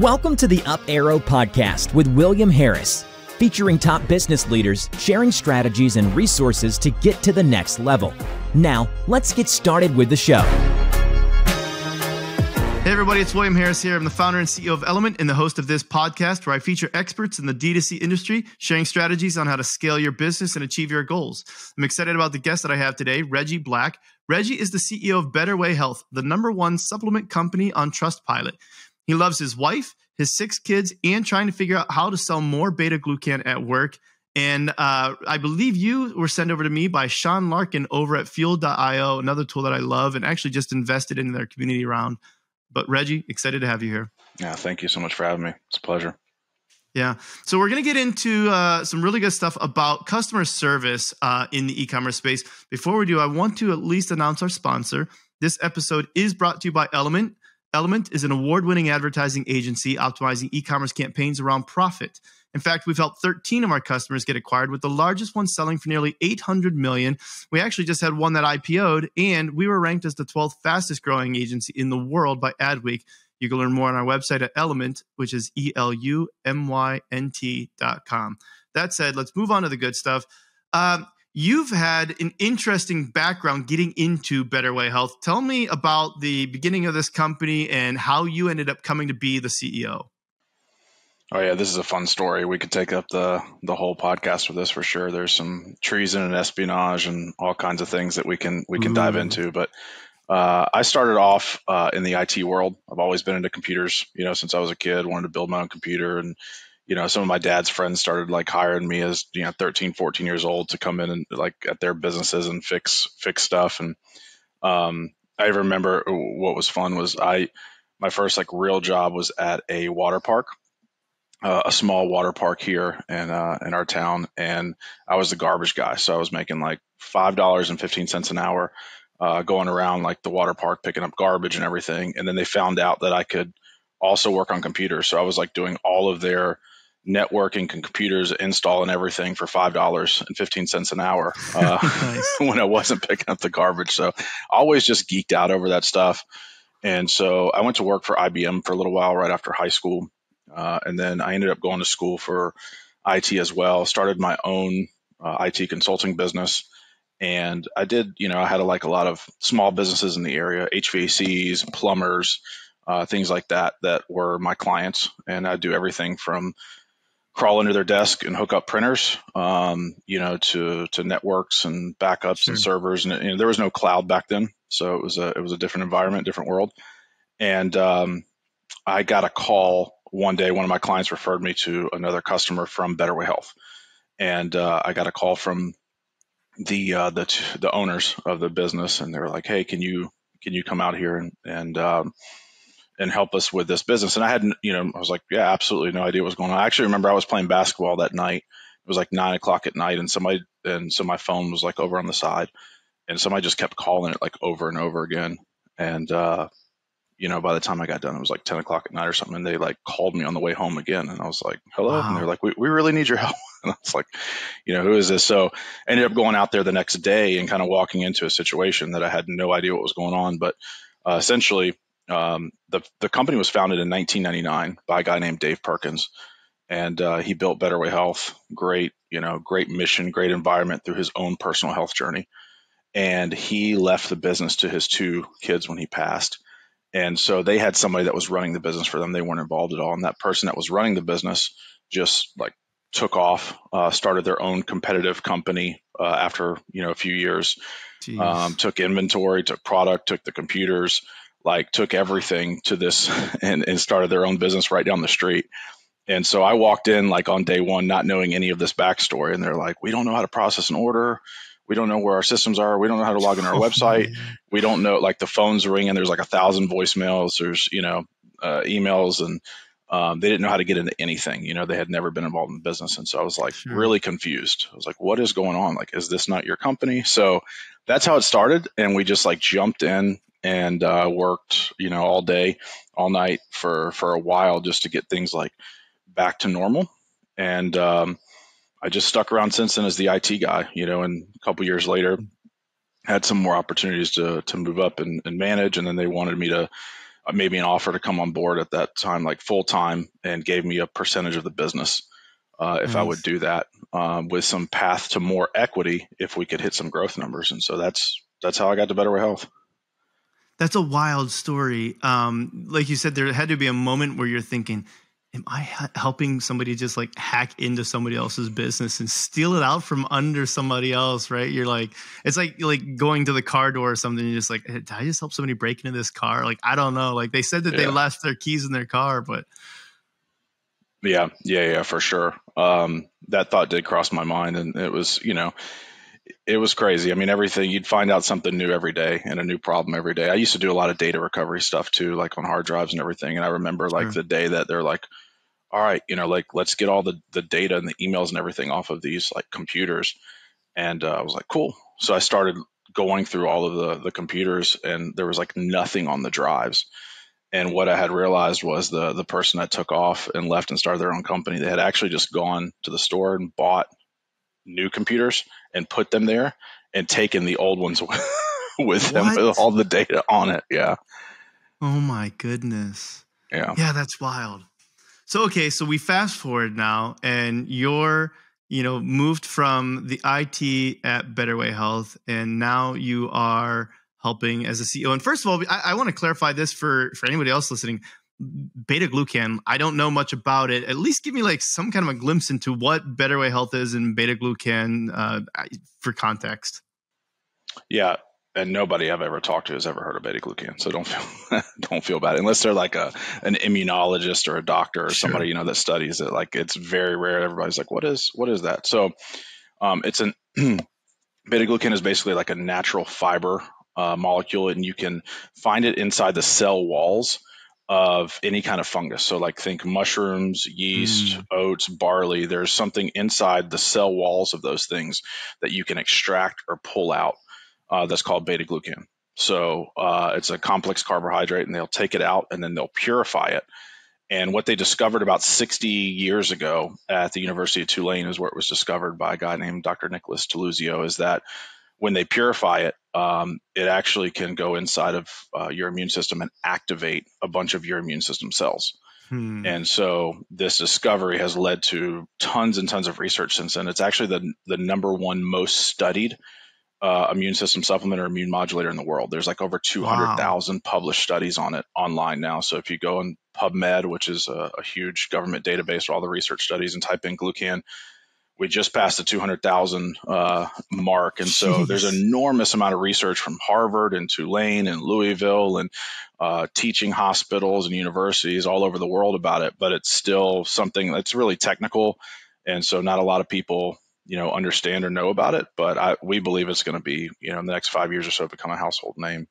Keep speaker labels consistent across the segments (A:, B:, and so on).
A: Welcome to the Up Arrow Podcast with William Harris, featuring top business leaders sharing strategies and resources to get to the next level. Now, let's get started with the show.
B: Hey everybody, it's William Harris here. I'm the founder and CEO of Element and the host of this podcast where I feature experts in the D2C industry sharing strategies on how to scale your business and achieve your goals. I'm excited about the guest that I have today, Reggie Black. Reggie is the CEO of Better Way Health, the #1 supplement company on Trustpilot. He loves his wife, his 6 kids, and trying to figure out how to sell more Beta Glucan at work. And I believe you were sent over to me by Sean Larkin over at Fuel.io, another tool that I love and actually just invested in their community round. But Reggie, excited to have you here.
C: Yeah, thank you so much for having me. It's a pleasure.
B: Yeah. So we're going to get into some really good stuff about customer service in the e-commerce space. Before we do, I want to at least announce our sponsor. This episode is brought to you by Element. Element is an award-winning advertising agency optimizing e-commerce campaigns around profit. In fact, we've helped 13 of our customers get acquired, with the largest one selling for nearly $800 million. We actually just had one that IPO'd, and we were ranked as the 12th fastest growing agency in the world by Adweek. You can learn more on our website at Element, which is ELUMYNT.com. That said, let's move on to the good stuff. You've had an interesting background getting into Better Way Health. Tell me about the beginning of this company and how you ended up coming to be the CEO.
C: Oh yeah, this is a fun story. We could take up the whole podcast for this for sure. There's some treason and espionage and all kinds of things that we can dive into. But I started off in the IT world. I've always been into computers, since I was a kid. Wanted to build my own computer, and some of my dad's friends started hiring me as 13, 14 years old to come in and at their businesses and fix stuff. And I remember what was fun was my first real job was at a water park. A small water park here in our town, and I was the garbage guy. So I was making $5.15 an hour, going around the water park picking up garbage and everything. And then they found out that I could also work on computers. So I was doing all of their networking and computers install and everything for $5.15 an hour when I wasn't picking up the garbage. So I always just geeked out over that stuff. And so I went to work for IBM for a little while right after high school. And then I ended up going to school for IT as well, started my own IT consulting business. And I did, I had a lot of small businesses in the area, HVACs, plumbers, things like that were my clients. And I do everything from crawl under their desk and hook up printers, to networks and backups and servers. And there was no cloud back then. So it was a different environment, different world. And I got a call one day. One of my clients referred me to another customer from Better Way Health, and I got a call from the owners of the business, and they were like, "Hey, can you come out here and help us with this business?" And I hadn't, I was like, "Yeah, absolutely, no idea what was going on." I actually remember I was playing basketball that night. It was 9:00 at night, and so my phone was over on the side, and somebody just kept calling it over and over again, and by the time I got done, it was 10:00 at night or something. And they called me on the way home again. And I was like, "Hello." Wow. And they're like, we really need your help. And I was like, who is this? So I ended up going out there the next day and kind of walking into a situation that I had no idea what was going on. But essentially, the company was founded in 1999 by a guy named Dave Perkins. And he built Better Way Health. Great mission, great environment through his own personal health journey. And he left the business to his 2 kids when he passed. And so they had somebody that was running the business for them. They weren't involved at all. And that person that was running the business just took off, started their own competitive company after, a few years, took inventory, took product, took the computers, took everything to this and started their own business right down the street. And so I walked in on day one, not knowing any of this backstory. And they're like, "We don't know how to process an order. We don't know where our systems are. We don't know how to log in our website. We don't know, the phone's ringing. There's 1,000 voicemails. There's, emails, and they didn't know how to get into anything. They had never been involved in the business. And so I was really confused. I was like, "What is going on? Is this not your company?" So that's how it started. And we just jumped in and worked, all day, all night for a while just to get things back to normal. And I just stuck around since then as the IT guy, and a couple years later had some more opportunities to move up and manage. And then they wanted me to made me an offer to come on board at that time, like full time, and gave me a percentage of the business if I would
B: Nice.
C: do that, with some path to more equity if we could hit some growth numbers. And so that's how I got to Better Way Health.
B: That's a wild story. Like you said, there had to be a moment where you're thinking, am I helping somebody just like hack into somebody else's business and steal it out from under somebody else, right? You're like, it's like going to the car door or something. You're just like, hey, did I just help somebody break into this car? Like, I don't know. Like they said that they
C: Yeah.
B: left their keys in their car, but
C: Yeah, for sure. That thought did cross my mind, and it was, it was crazy. I mean, everything, you'd find out something new every day and a new problem every day. I used to do a lot of data recovery stuff too, like on hard drives and everything. And I remember like
B: sure.
C: the day that they're like, all right, like let's get all the data and the emails and everything off of these like computers. And I was like, cool. So I started going through all of the computers, and there was like nothing on the drives. And what I had realized was the person that took off and left and started their own company, they had actually just gone to the store and bought new computers and put them there and taken the old ones with them
B: What?
C: with all the data on it. Yeah.
B: Oh my goodness.
C: Yeah.
B: Yeah, that's wild. So, okay, so we fast forward now and you're, moved from the IT at Better Way Health, and now you are helping as a CEO. And first of all, I want to clarify this for anybody else listening. Beta Glucan, I don't know much about it. At least give me like some kind of a glimpse into what Better Way Health is and Beta Glucan for context.
C: Yeah. And nobody I've ever talked to has ever heard of beta glucan, so don't feel don't feel bad unless they're like an immunologist or a doctor or
B: Sure.
C: somebody that studies it. Like it's very rare. Everybody's like, what is that? So it's an beta glucan is basically like a natural fiber molecule, and you can find it inside the cell walls of any kind of fungus. So like think mushrooms, yeast, oats, barley. There's something inside the cell walls of those things that you can extract or pull out. That's called beta glucan. So it's a complex carbohydrate, and they'll take it out and then they'll purify it. And what they discovered about 60 years ago at the University of Tulane is where it was discovered by a guy named Dr. Nicholas Teluzio, is that when they purify it, it actually can go inside of your immune system and activate a bunch of your immune system cells. And so this discovery has led to tons and tons of research since then. It's actually the number one most studied immune system supplement or immune modulator in the world. There's like over
B: Wow.
C: 200,000 published studies on it online now. So if you go on PubMed, which is a huge government database for all the research studies, and type in glucan, we just passed the 200,000 mark. And so there's an enormous amount of research from Harvard and Tulane and Louisville and teaching hospitals and universities all over the world about it. But it's still something that's really technical. And so not a lot of people understand or know about it, but we believe it's going to be, in the next 5 years or so, become a household name.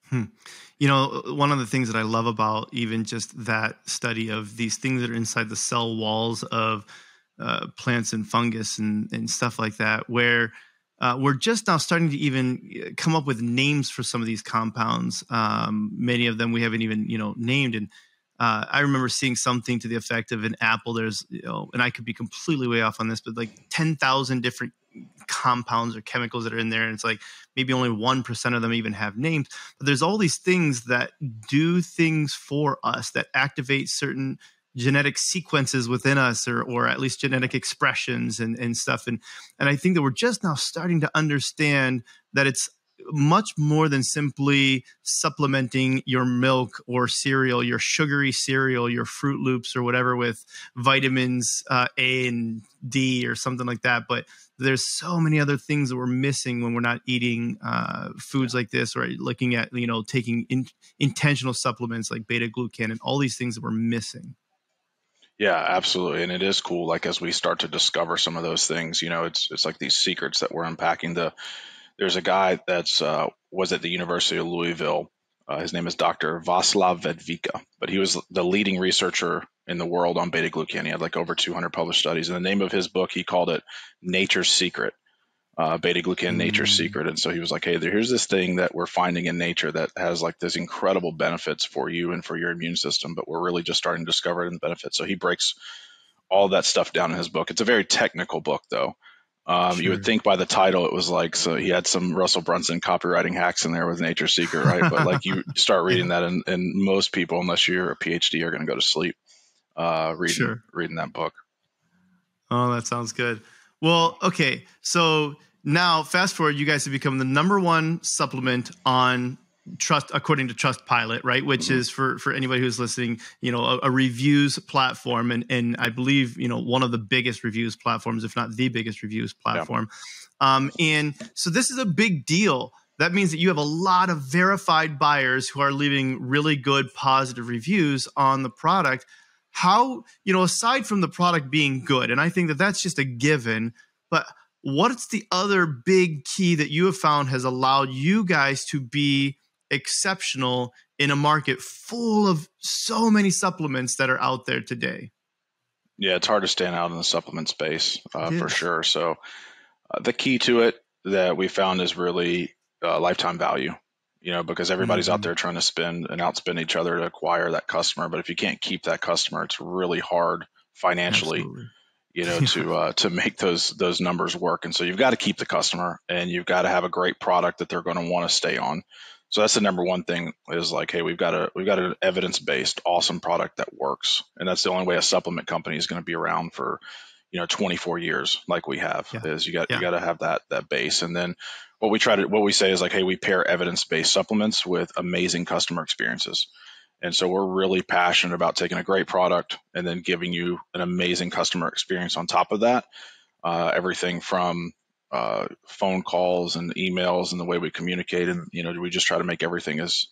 B: One of the things that I love about even just that study of these things that are inside the cell walls of plants and fungus and stuff like that, where we're just now starting to even come up with names for some of these compounds. Many of them we haven't even, named. And I remember seeing something to the effect of an apple. There's, and I could be completely way off on this, but like 10,000 different compounds or chemicals that are in there. And it's like maybe only 1% of them even have names. But there's all these things that do things for us, that activate certain genetic sequences within us, or at least genetic expressions and stuff. And I think that we're just now starting to understand that it's much more than simply supplementing your milk or cereal, your sugary cereal, your Fruit Loops or whatever with vitamins A and D or something like that. But there's so many other things that we're missing when we're not eating foods like this, or looking at, taking intentional supplements like beta glucan and all these things that we're missing.
C: Yeah, absolutely. And it is cool. Like as we start to discover some of those things, it's like these secrets that we're unpacking. There's a guy that's was at the University of Louisville. His name is Dr. Václav Vedvika, but he was the leading researcher in the world on beta glucan. He had like over 200 published studies. And the name of his book, he called it Nature's Secret, Beta Glucan, Nature's Secret. And so he was like, hey, here's this thing that we're finding in nature that has like this incredible benefits for you and for your immune system, but we're really just starting to discover it and the benefits. So he breaks all that stuff down in his book. It's a very technical book though. You would think by the title it was like, so he had some Russell Brunson copywriting hacks in there with Nature Secret, right? But like you start reading that, and most people, unless you're a PhD, are going to go to sleep reading that book.
B: Oh, that sounds good. Well, okay. So now fast forward, you guys have become the number one supplement on Trust, according to Trustpilot, right? Which is for anybody who's listening, a reviews platform. And I believe, one of the biggest reviews platforms, if not the biggest reviews platform. Yeah. And so this is a big deal. That means that you have a lot of verified buyers who are leaving really good, positive reviews on the product. How, aside from the product being good, and I think that that's just a given, but what's the other big key that you have found has allowed you guys to be exceptional in a market full of so many supplements that are out there today?
C: Yeah, it's hard to stand out in the supplement space for sure. So the key to it that we found is really lifetime value, because everybody's out there trying to spend and outspend each other to acquire that customer. But if you can't keep that customer, it's really hard financially, to make those numbers work. And so you've got to keep the customer, and you've got to have a great product that they're going to want to stay on. So that's the number one thing is like, hey, we've got an evidence-based, awesome product that works. And that's the only way a supplement company is going to be around for, 24 years like we have. Is you got to have that base. And then what we say is like, hey, we pair evidence-based supplements with amazing customer experiences. And so we're really passionate about taking a great product and then giving you an amazing customer experience on top of that. Everything from phone calls and emails and the way we communicate, and we just try to make everything as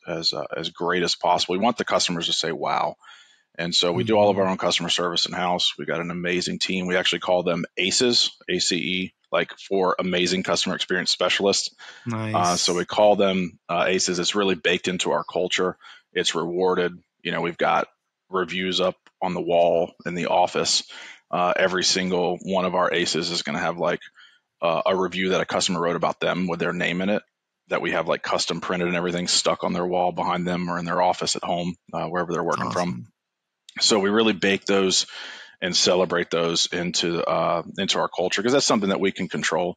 C: great as possible. We want the customers to say wow, and so we do all of our own customer service in house. We got an amazing team. We actually call them ACEs, ACE, like for amazing customer experience specialists.
B: Nice.
C: So we call them ACEs. It's really baked into our culture. It's rewarded. We've got reviews up on the wall in the office. Every single one of our ACEs is going to have like a review that a customer wrote about them with their name in it, that we have like custom printed and everything stuck on their wall behind them or in their office at home, wherever they're working from. So we really bake those and celebrate those into our culture, because that's something that we can control,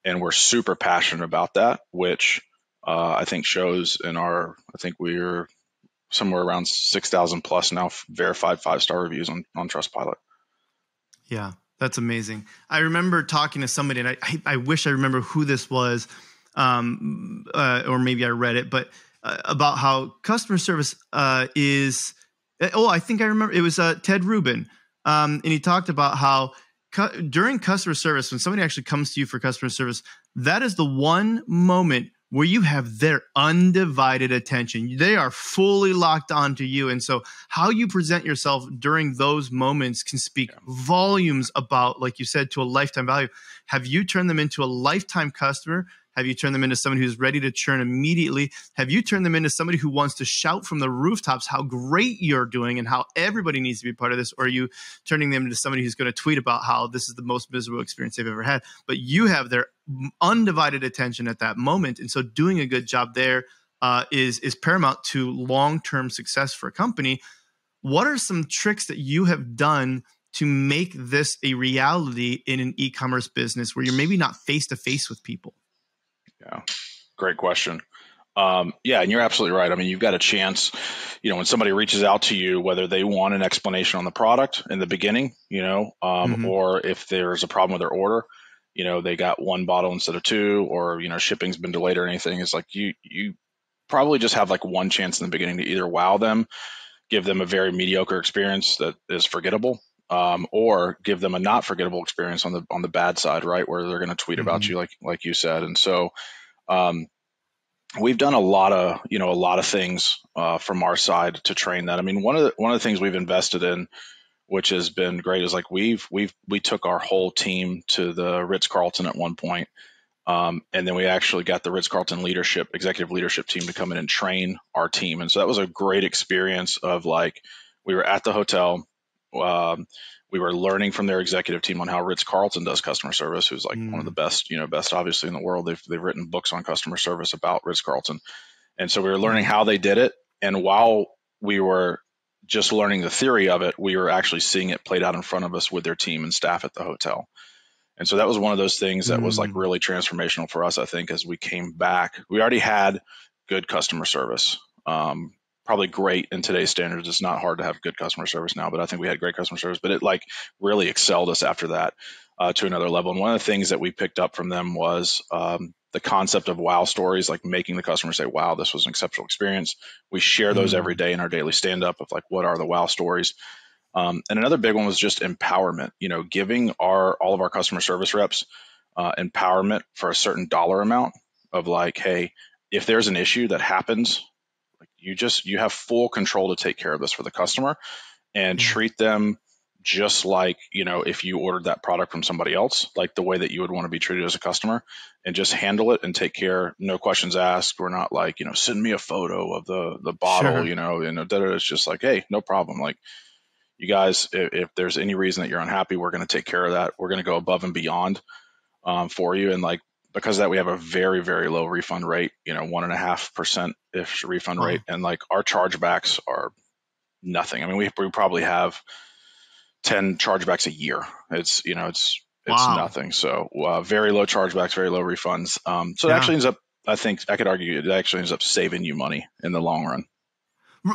C: and we're super passionate about that, which I think shows in I think we're somewhere around 6,000 plus now verified 5-star reviews on Trustpilot.
B: Yeah. That's amazing. I remember talking to somebody, and I wish I remember who this was, or maybe I read it, but about how customer service is. Oh, I think I remember it was Ted Rubin, and he talked about how during customer service, when somebody actually comes to you for customer service, that is the one moment where you have their undivided attention. They are fully locked onto you. And so how you present yourself during those moments can speak volumes about, like you said, to a lifetime value. Have you turned them into a lifetime customer? Have you turned them into somebody who's ready to churn immediately? Have you turned them into somebody who wants to shout from the rooftops how great you're doing and how everybody needs to be part of this? Or are you turning them into somebody who's going to tweet about how this is the most miserable experience they've ever had? But you have their undivided attention at that moment. And so doing a good job there is paramount to long-term success for a company. What are some tricks that you have done to make this a reality in an e-commerce business where you're maybe not face-to-face with people?
C: Yeah, great question. And you're absolutely right. I mean, you've got a chance, when somebody reaches out to you, whether they want an explanation on the product in the beginning, or if there's a problem with their order, they got one bottle instead of two, or, shipping's been delayed or anything. It's like you probably just have like one chance in the beginning to either wow them, give them a very mediocre experience that is forgettable, or give them a not forgettable experience on the bad side, right, where they're going to tweet about you, like you said. And so we've done a lot of things from our side to train that. I mean, one of the things we've invested in, which has been great, is like we took our whole team to the Ritz-Carlton at one point. And then we actually got the Ritz-Carlton executive leadership team to come in and train our team. And so that was a great experience of like, we were at the hotel. We were learning from their executive team on how Ritz-Carlton does customer service, who's like one of the best obviously in the world. They've written books on customer service about Ritz-Carlton. And so we were learning how they did it. And while we were just learning the theory of it, we were actually seeing it played out in front of us with their team and staff at the hotel. And so that was one of those things that was like really transformational for us, I think, as we came back. We already had good customer service. Probably great in today's standards. It's not hard to have good customer service now, but I think we had great customer service, but it like really excelled us after that to another level. And one of the things that we picked up from them was the concept of wow stories, like making the customer say, wow, this was an exceptional experience. We share those every day in our daily stand-up of like, what are the wow stories? And another big one was just empowerment, giving all of our customer service reps empowerment for a certain dollar amount of like, hey, if there's an issue that happens, like you have full control to take care of this for the customer and treat them just like, if you ordered that product from somebody else, like the way that you would want to be treated as a customer, and just handle it and take care, no questions asked. We're not like, send me a photo of the bottle, it's just like, hey, no problem. Like, you guys, if there's any reason that you're unhappy, we're going to take care of that. We're going to go above and beyond for you. And like, because of that, we have a very, very low refund rate, 1.5%-ish refund rate. And like our chargebacks are nothing. I mean, we probably have 10 chargebacks a year. It's nothing. So very low chargebacks, very low refunds. So it actually ends up, I think I could argue it actually ends up saving you money in the long run.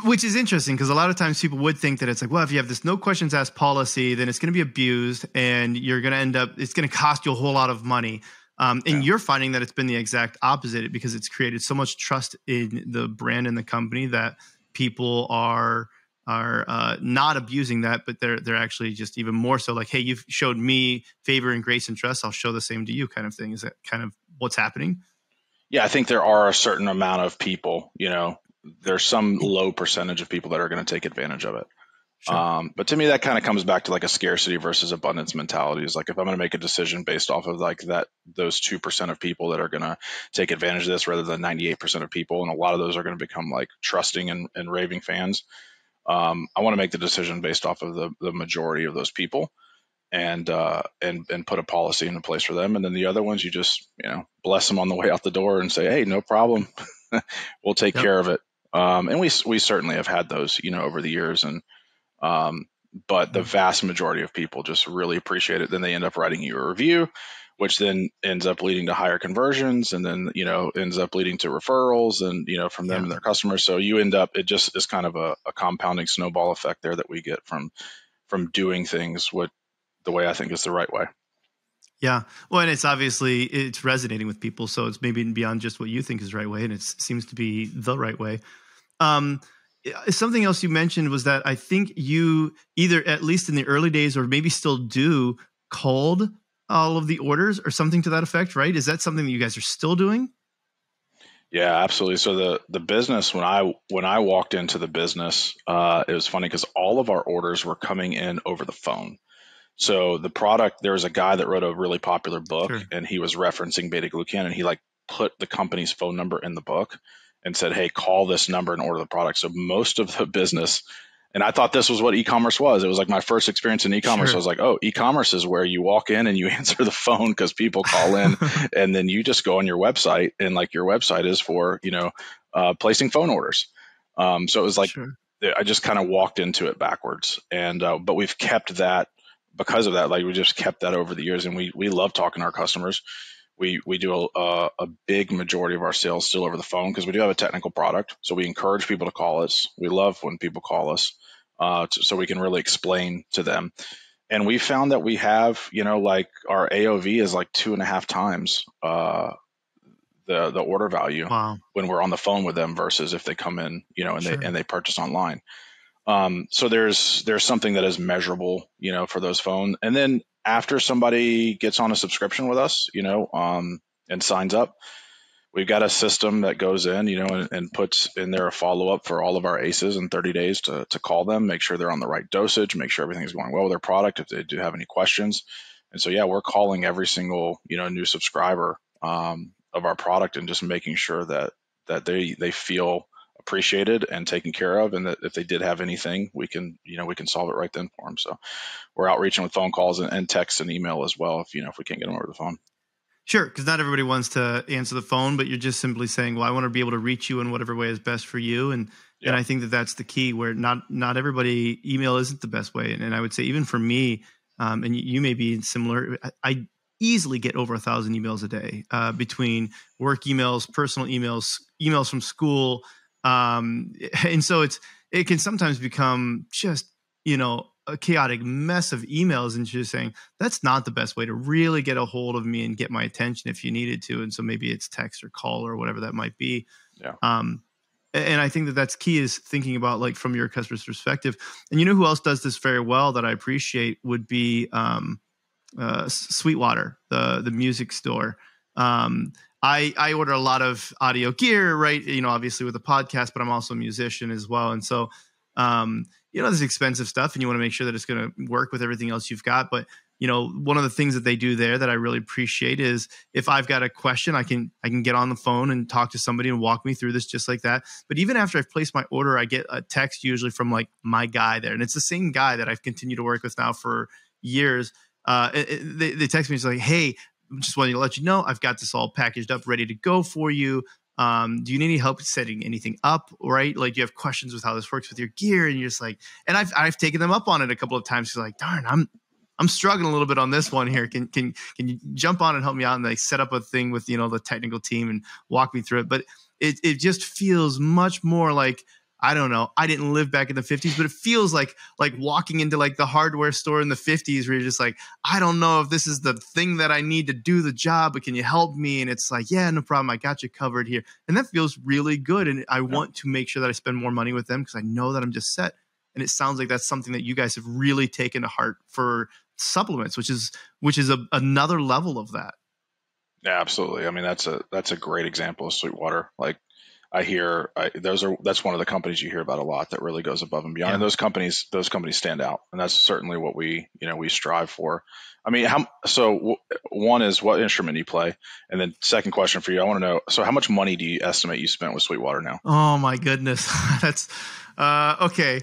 B: Which is interesting because a lot of times people would think that it's like, well, if you have this no questions asked policy, then it's going to be abused and you're going to end up, it's going to cost you a whole lot of money. And you're finding that it's been the exact opposite because it's created so much trust in the brand and the company that people are not abusing that, but they're actually just even more so like, hey, you've showed me favor and grace and trust, I'll show the same to you kind of thing. Is that kind of what's happening?
C: Yeah, I think there are a certain amount of people, there's some low percentage of people that are going to take advantage of it. Sure. But to me, that kind of comes back to like a scarcity versus abundance mentality. Is like, if I'm going to make a decision based off of like those 2% of people that are going to take advantage of this rather than 98% of people. And a lot of those are going to become like trusting and raving fans. I want to make the decision based off of the majority of those people and put a policy into place for them. And then the other ones, you just, bless them on the way out the door and say, hey, no problem. We'll take care of it. And we certainly have had those, over the years. And, but the vast majority of people just really appreciate it. Then they end up writing you a review, which then ends up leading to higher conversions and then, ends up leading to referrals and, from them and their customers. So you end up, it just is kind of a compounding snowball effect there that we get from doing things the way I think is the right way.
B: Yeah. Well, and it's resonating with people. So it's maybe beyond just what you think is the right way. And it seems to be the right way. Something else you mentioned was that I think you either, at least in the early days, or maybe still do, called all of the orders or something to that effect, right? Is that something that you guys are still doing?
C: Yeah, absolutely. So the business, when I walked into the business, it was funny because all of our orders were coming in over the phone. So the product, there was a guy that wrote a really popular book and he was referencing Beta Glucan and he like put the company's phone number in the book and said, hey, call this number and order the product. So most of the business, and I thought this was what e-commerce was. It was like my first experience in e-commerce. I was like, oh, e-commerce is where you walk in and you answer the phone because people call in and then you just go on your website and like your website is for, placing phone orders. So it was like, I just kind of walked into it backwards and, but we've kept that because of that. Like we just kept that over the years and we love talking to our customers. We do a big majority of our sales still over the phone because we do have a technical product. So we encourage people to call us. We love when people call us so we can really explain to them. And we found that we have, like our AOV is like 2.5 times the order value when we're on the phone with them versus if they come in, and they purchase online. So there's something that is measurable, for those phones. And then after somebody gets on a subscription with us, and signs up, we've got a system that goes in, and puts in there a follow-up for all of our ACEs in 30 days to call them, make sure they're on the right dosage, make sure everything's going well with their product if they do have any questions. And so, yeah, we're calling every single, new subscriber of our product and just making sure that they feel appreciated and taken care of, and that if they did have anything, we can solve it right then for them. So we're outreaching with phone calls and text and email as well if we can't get them over the phone.
B: Sure, because not everybody wants to answer the phone, but you're just simply saying, well, I want to be able to reach you in whatever way is best for you. And I think that that's the key, where not everybody, email isn't the best way. And I would say even for me, and you may be similar, easily get over 1,000 emails a day between work emails, personal emails, emails from school. And so it can sometimes become just, a chaotic mess of emails, and just saying that's not the best way to really get a hold of me and get my attention if you needed to. And so maybe it's text or call or whatever that might be.
C: Yeah.
B: And I think that's key, is thinking about like from your customer's perspective. And who else does this very well that I appreciate would be Sweetwater, the music store. I order a lot of audio gear, right? Obviously with a podcast, but I'm also a musician as well. And so, there's expensive stuff and you want to make sure that it's going to work with everything else you've got. But, one of the things that they do there that I really appreciate is if I've got a question, I can get on the phone and talk to somebody and walk me through this just like that. But even after I've placed my order, I get a text usually from like my guy there. And it's the same guy that I've continued to work with now for years. They text me, it's like, hey, just wanted to let you know, I've got this all packaged up, ready to go for you. Do you need any help setting anything up? Right? Like, you have questions with how this works with your gear, and you're just like, and I've taken them up on it a couple of times. Like, darn, I'm struggling a little bit on this one here. Can you jump on and help me out and like set up a thing with, the technical team and walk me through it? But it just feels much more like, I don't know. I didn't live back in the 50s, but it feels like walking into like the hardware store in the 50s where you're just like, I don't know if this is the thing that I need to do the job, but can you help me? And it's like, yeah, no problem. I got you covered here. And that feels really good. And I want to make sure that I spend more money with them because I know that I'm just set. And it sounds like that's something that you guys have really taken to heart for supplements, which is another level of that.
C: Yeah, absolutely. I mean, that's a great example of Sweetwater. Like, that's one of the companies you hear about a lot that really goes above and beyond.
B: Yeah.
C: And those companies stand out, and that's certainly what we strive for. I mean, one is what instrument you play, and then second question for you, I want to know, so how much money do you estimate you spent with Sweetwater now?
B: Oh my goodness, that's okay.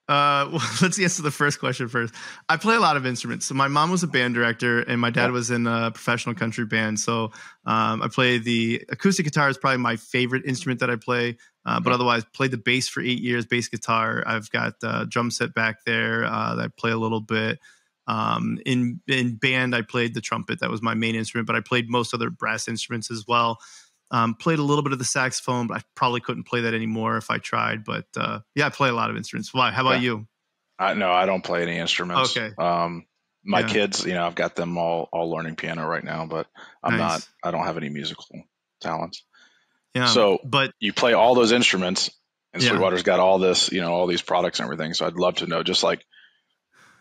B: Well, let's answer the first question first. I play a lot of instruments. So my mom was a band director and my dad was in a professional country band. So I play the acoustic guitar is probably my favorite instrument that I play. But otherwise played the bass for 8 years, bass guitar. I've got a drum set back there that I play a little bit. In band, I played the trumpet. That was my main instrument, but I played most other brass instruments as well. Played a little bit of the saxophone, but I probably couldn't play that anymore if I tried. But I play a lot of instruments. Why? How about you?
C: No, I don't play any instruments.
B: Okay.
C: My kids, I've got them all learning piano right now, but I don't have any musical talents. Yeah. So, but you play all those instruments, and Sweetwater's got all this, all these products and everything. So I'd love to know, just like,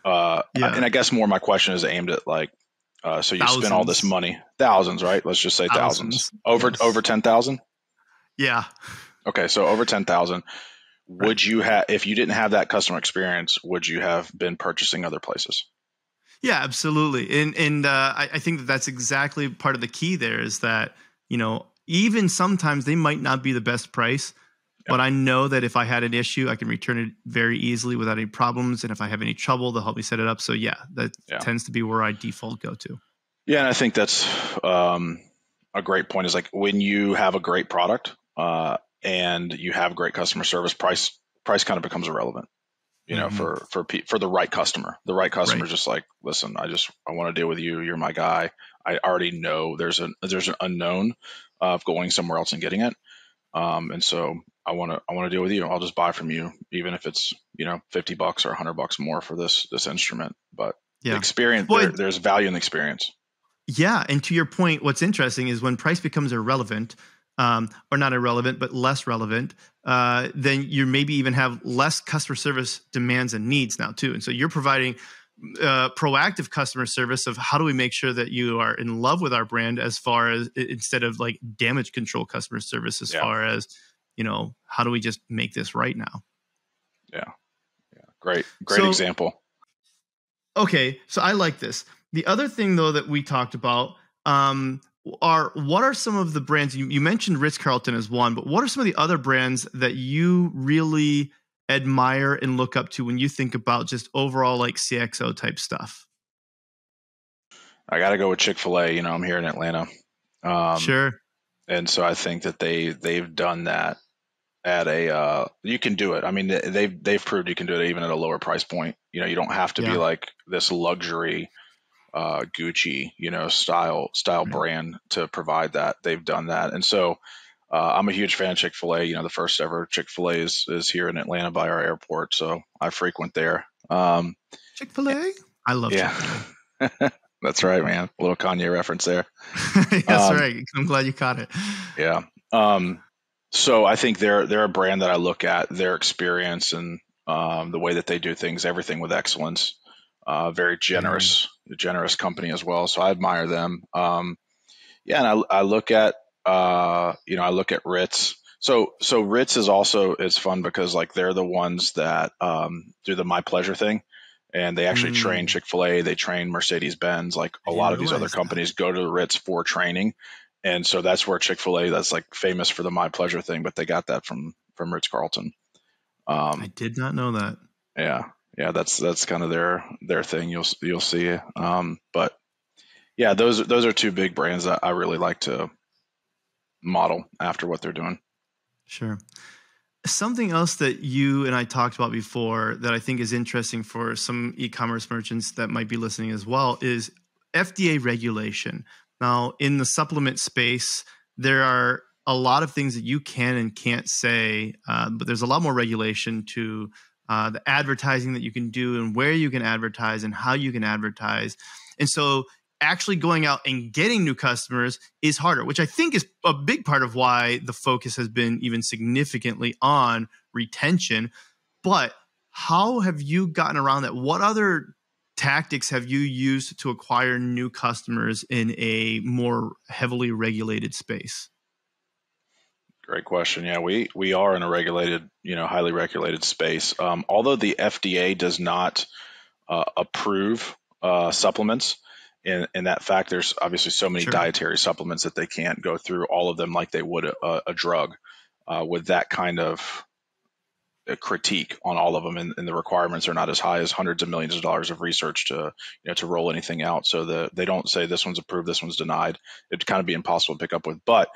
C: and I guess more my question is aimed at like, so you
B: thousands.
C: Spend all this money, thousands, right? Let's just say thousands. Over 10,000?
B: Yeah. Okay,
C: so over 10,000. Would you have, if you didn't have that customer experience, would you have been purchasing other places?
B: Yeah, absolutely. And I think that's exactly part of the key there is that, even sometimes they might not be the best price, but I know that if I had an issue, I can return it very easily without any problems. And if I have any trouble, they'll help me set it up. So that tends to be where I default go to. Yeah.
C: And I think that's a great point, is like when you have a great product and you have great customer service, price kind of becomes irrelevant, for the right customer. The right customer is just like, listen, I want to deal with you. You're my guy. I already know there's an unknown of going somewhere else and getting it. And so I want to deal with you. I'll just buy from you, even if it's, $50 or $100 more for this instrument, but the experience, there's value in the experience.
B: Yeah. And to your point, what's interesting is when price becomes irrelevant, or not irrelevant, but less relevant, then you maybe even have less customer service demands and needs now too. And so you're providing proactive customer service of how do we make sure that you are in love with our brand, as far as instead of like damage control customer service, as far as, how do we just make this right now? Yeah.
C: Great example.
B: Okay. So I like this. The other thing though, that we talked about, what are some of the brands you mentioned? Ritz-Carlton as one, but what are some of the other brands that you really admire and look up to when you think about just overall like CXO type stuff?
C: I got to go with Chick-fil-A. I'm here in Atlanta.
B: Sure.
C: And so I think that they've done that at you can do it. I mean, they've proved you can do it even at a lower price point. You don't have to be like this luxury Gucci, style brand to provide that. They've done that. And so I'm a huge fan of Chick-fil-A. The first ever Chick-fil-A is here in Atlanta by our airport. So I frequent there.
B: Chick-fil-A? I love
C: Yeah.
B: Chick-fil-A.
C: That's right, man. A little Kanye reference there.
B: That's right. I'm glad you caught it.
C: Yeah. So I think they're a brand that I look at their experience and the way that they do things, everything with excellence. Very generous company as well. So I admire them. And I look at Ritz. So Ritz is fun because like they're the ones that do the My Pleasure thing. And they actually train Chick-fil-A, they train Mercedes-Benz, like a lot of these other companies go to the Ritz for training. And so that's where Chick-fil-A, that's like famous for the My Pleasure thing, but they got that from Ritz-Carlton.
B: I did not know that.
C: Yeah, that's kind of their thing. You'll see. But yeah, those are two big brands that I really like to model after what they're doing.
B: Sure. Something else that you and I talked about before that I think is interesting for some e-commerce merchants that might be listening as well is FDA regulation. Now, in the supplement space, there are a lot of things that you can and can't say, but there's a lot more regulation to the advertising that you can do and where you can advertise and how you can advertise. And so actually going out and getting new customers is harder, which I think is a big part of why the focus has been even significantly on retention. But how have you gotten around that? What other tactics have you used to acquire new customers in a more heavily regulated space?
C: Great question. Yeah, we are in a regulated, highly regulated space. Although the FDA does not approve supplements, in that fact, there's obviously so many dietary supplements that they can't go through all of them like they would a drug with that kind of a critique on all of them, and the requirements are not as high as hundreds of millions of dollars of research to roll anything out. So they don't say this one's approved, this one's denied. It'd kind of be impossible to pick up with, but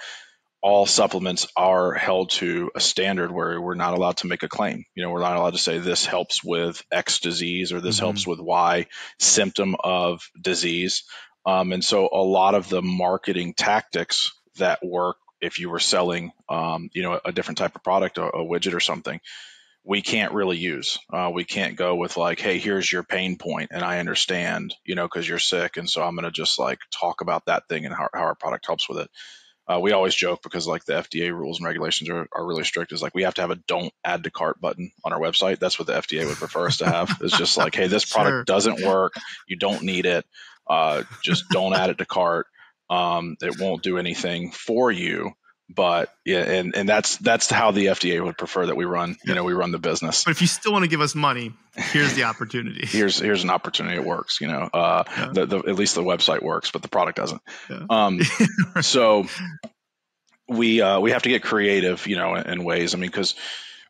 C: all supplements are held to a standard where we're not allowed to make a claim. We're not allowed to say this helps with X disease or this helps with Y symptom of disease. And so a lot of the marketing tactics that work if you were selling, a different type of product, a widget or something, we can't really use. We can't go with like, hey, here's your pain point, and I understand, because you're sick, and so I'm going to just like talk about that thing and how our product helps with it. We always joke because like the FDA rules and regulations are really strict. Is like we have to have a don't add to cart button on our website. That's what the FDA would prefer us to have. It's just like, hey, this product doesn't work. You don't need it. Just don't add it to cart. It won't do anything for you. But yeah, and that's how the FDA would prefer that we run. We run the business.
B: But if you still want to give us money, here's the opportunity.
C: Here's an opportunity. It works. At least the website works, but the product doesn't. Yeah. So we have to get creative, in ways. I mean, because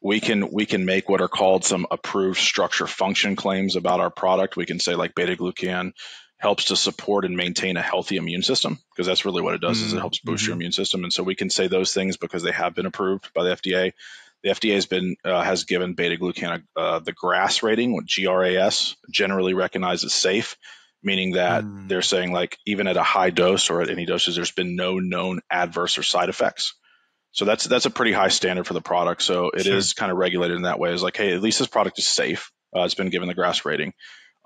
C: we can make what are called some approved structure function claims about our product. We can say like Beta Glucan helps to support and maintain a healthy immune system, because that's really what it does. Is it helps boost your immune system. And so we can say those things because they have been approved by the FDA. The FDA has given Beta Glucan the GRAS rating, what GRAS generally recognized as safe, meaning that they're saying like even at a high dose or at any doses, there's been no known adverse or side effects. So that's a pretty high standard for the product. So it is kind of regulated in that way. It's like, hey, at least this product is safe. It's been given the GRAS rating.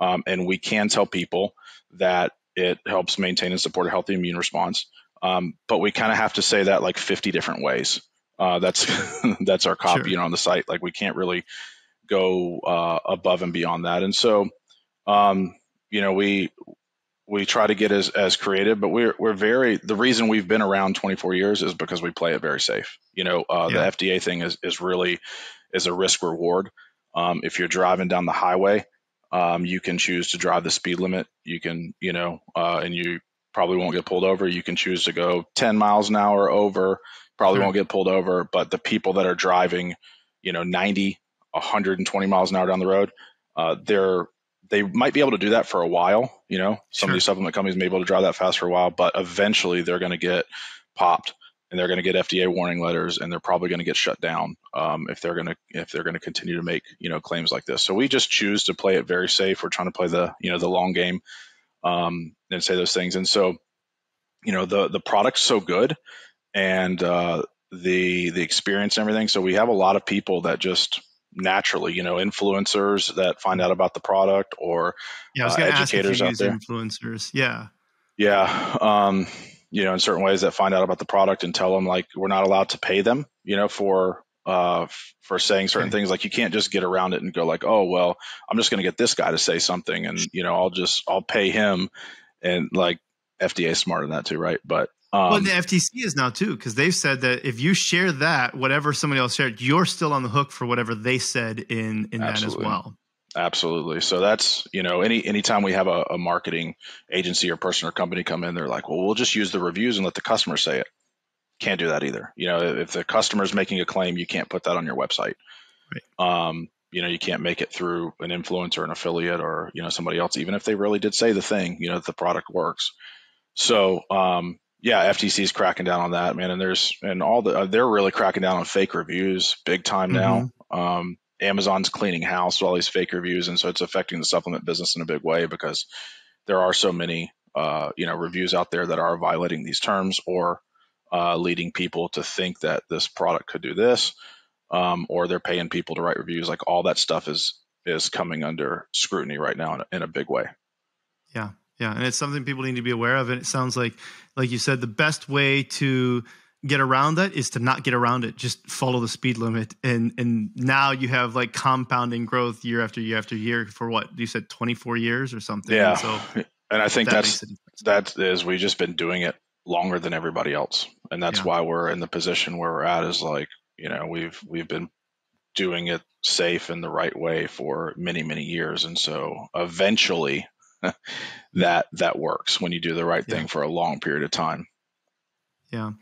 C: And we can tell people that it helps maintain and support a healthy immune response. But we kind of have to say that like 50 different ways. That's our copy, on the site. Like we can't really go above and beyond that. And so, we try to get as creative, but the reason we've been around 24 years is because we play it very safe. The FDA thing is really a risk reward. If you're driving down the highway, you can choose to drive the speed limit. You can, and you probably won't get pulled over. You can choose to go 10 miles an hour over, probably won't get pulled over. But the people that are driving, 90, 120 miles an hour down the road, they might be able to do that for a while. Some of these supplement companies may be able to drive that fast for a while, but eventually they're going to get popped. And they're going to get FDA warning letters, and they're probably going to get shut down if they're going to continue to make claims like this. So we just choose to play it very safe. We're trying to play the long game, and say those things. And so, the product's so good, and the experience and everything. So we have a lot of people that just naturally, influencers that find out about the product, or
B: Yeah, I was going to ask if you
C: educators out
B: use
C: there.
B: influencers. Yeah.
C: Yeah. In certain ways that find out about the product and tell them, like, we're not allowed to pay them, for saying certain
B: Okay.
C: things. Like, you can't just get around it and go like, oh, well, I'm just going to get this guy to say something, and, I'll pay him. And like, FDA is smarter than that too. Right. But,
B: Well, the FTC is now too, because they've said that if you share that, whatever somebody else shared, you're still on the hook for whatever they said in that as well.
C: Absolutely. So that's, anytime we have a marketing agency or person or company come in, they're like, well, we'll just use the reviews and let the customer say it. Can't do that either. If the customer is making a claim, you can't put that on your website.
B: Right.
C: You can't make it through an influencer, an affiliate, or, somebody else, even if they really did say the thing, that the product works. So, FTC is cracking down on that, man. And they're really cracking down on fake reviews big time now. Amazon's cleaning house with all these fake reviews. And so it's affecting the supplement business in a big way, because there are so many, reviews out there that are violating these terms, or leading people to think that this product could do this, or they're paying people to write reviews. Like, all that stuff is coming under scrutiny right now in a big way.
B: Yeah. Yeah. And it's something people need to be aware of. And it sounds like you said, the best way to get around that is to not get around it. Just follow the speed limit. And now you have like compounding growth year after year after year for what you said, 24 years or something.
C: Yeah.
B: And so,
C: and I think we've just been doing it longer than everybody else. And that's why we're in the position where we're at, is like, we've been doing it safe in the right way for many, many years. And so eventually that works when you do the right thing for a long period of time.
B: Yeah.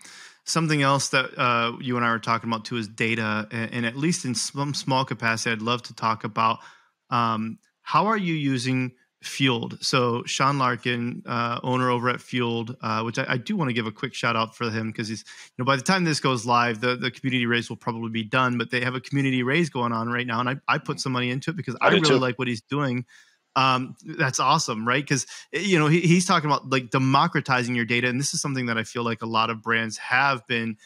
B: Something else that you and I were talking about too is data. And at least in some small capacity, I'd love to talk about how are you using Fueled? So Sean Larkin, owner over at Fueled, which I do want to give a quick shout out for him, because he's, by the time this goes live, the community raise will probably be done, but they have a community raise going on right now. And I put some money into it because I really like what he's doing. That's awesome, right? Because he's talking about like democratizing your data, and this is something that I feel like a lot of brands have been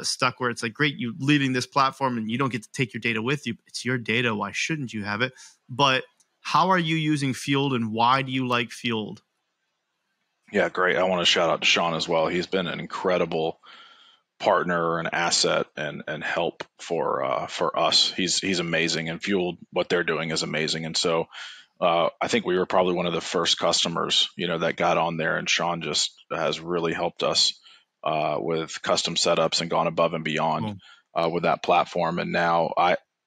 B: stuck, where it's like, great, you leaving this platform and you don't get to take your data with you. It's your data. Why shouldn't you have it? But how are you using Fueled, and why do you like Fueled?
C: Yeah, great. I want to shout out to Sean as well. He's been an incredible partner and asset and help for us. He's amazing, and Fueled, what they're doing is amazing. And so I think we were probably one of the first customers, that got on there, and Sean just has really helped us with custom setups and gone above and beyond with that platform. And now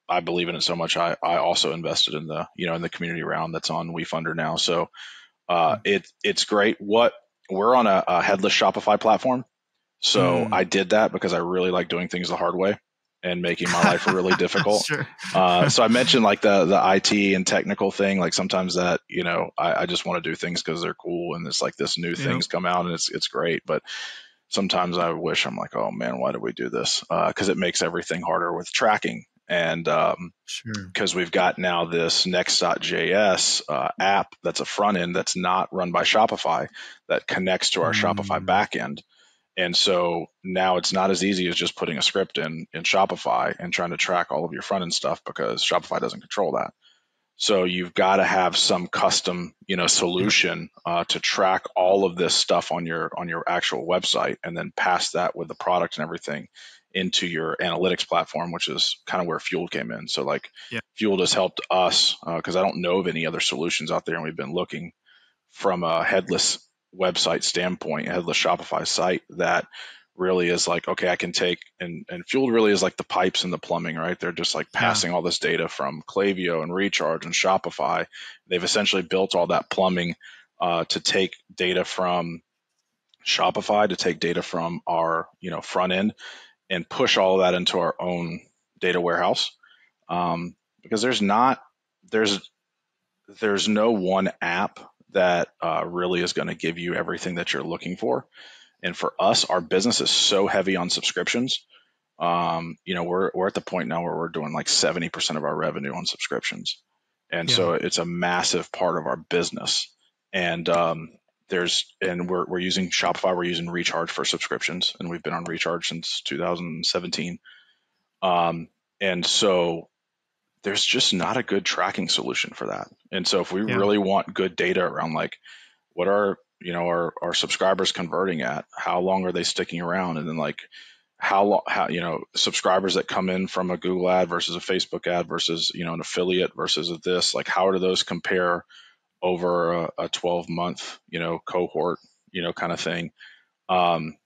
C: I believe in it so much. I also invested in the in the community round that's on WeFunder now. So it's great. We're on a headless Shopify platform. So I did that because I really like doing things the hard way and making my life really difficult.
B: Sure.
C: So I mentioned like the IT and technical thing. Like, sometimes that, I just want to do things because they're cool, and it's like this new things come out, and it's great. But sometimes I wish, I'm like, oh man, why did we do this? Because it makes everything harder with tracking. And because we've got now this Next.js app that's a front end that's not run by Shopify, that connects to our Shopify backend. And so now it's not as easy as just putting a script in Shopify and trying to track all of your front end stuff, because Shopify doesn't control that. So you've got to have some custom, solution to track all of this stuff on your actual website, and then pass that with the product and everything into your analytics platform, which is kind of where Fueled came in. So like, Fueled has helped us because I don't know of any other solutions out there, and we've been looking from a headless website standpoint, a headless Shopify site that really is like, okay, I can take, and Fueled really is like the pipes and the plumbing, right? They're just like passing all this data from Klaviyo and Recharge and Shopify. They've essentially built all that plumbing to take data from Shopify, to take data from our front end, and push all of that into our own data warehouse. Because there's no one app that really is going to give you everything that you're looking for. And for us, our business is so heavy on subscriptions. We're at the point now where we're doing like 70% of our revenue on subscriptions. And so it's a massive part of our business. And we're using Shopify. We're using Recharge for subscriptions, and we've been on Recharge since 2017. And so there's just not a good tracking solution for that. And so if we really want good data around like what are our subscribers converting at, how long are they sticking around, and then like how subscribers that come in from a Google ad versus a Facebook ad versus an affiliate versus this, like how do those compare over a 12-month cohort kind of thing. We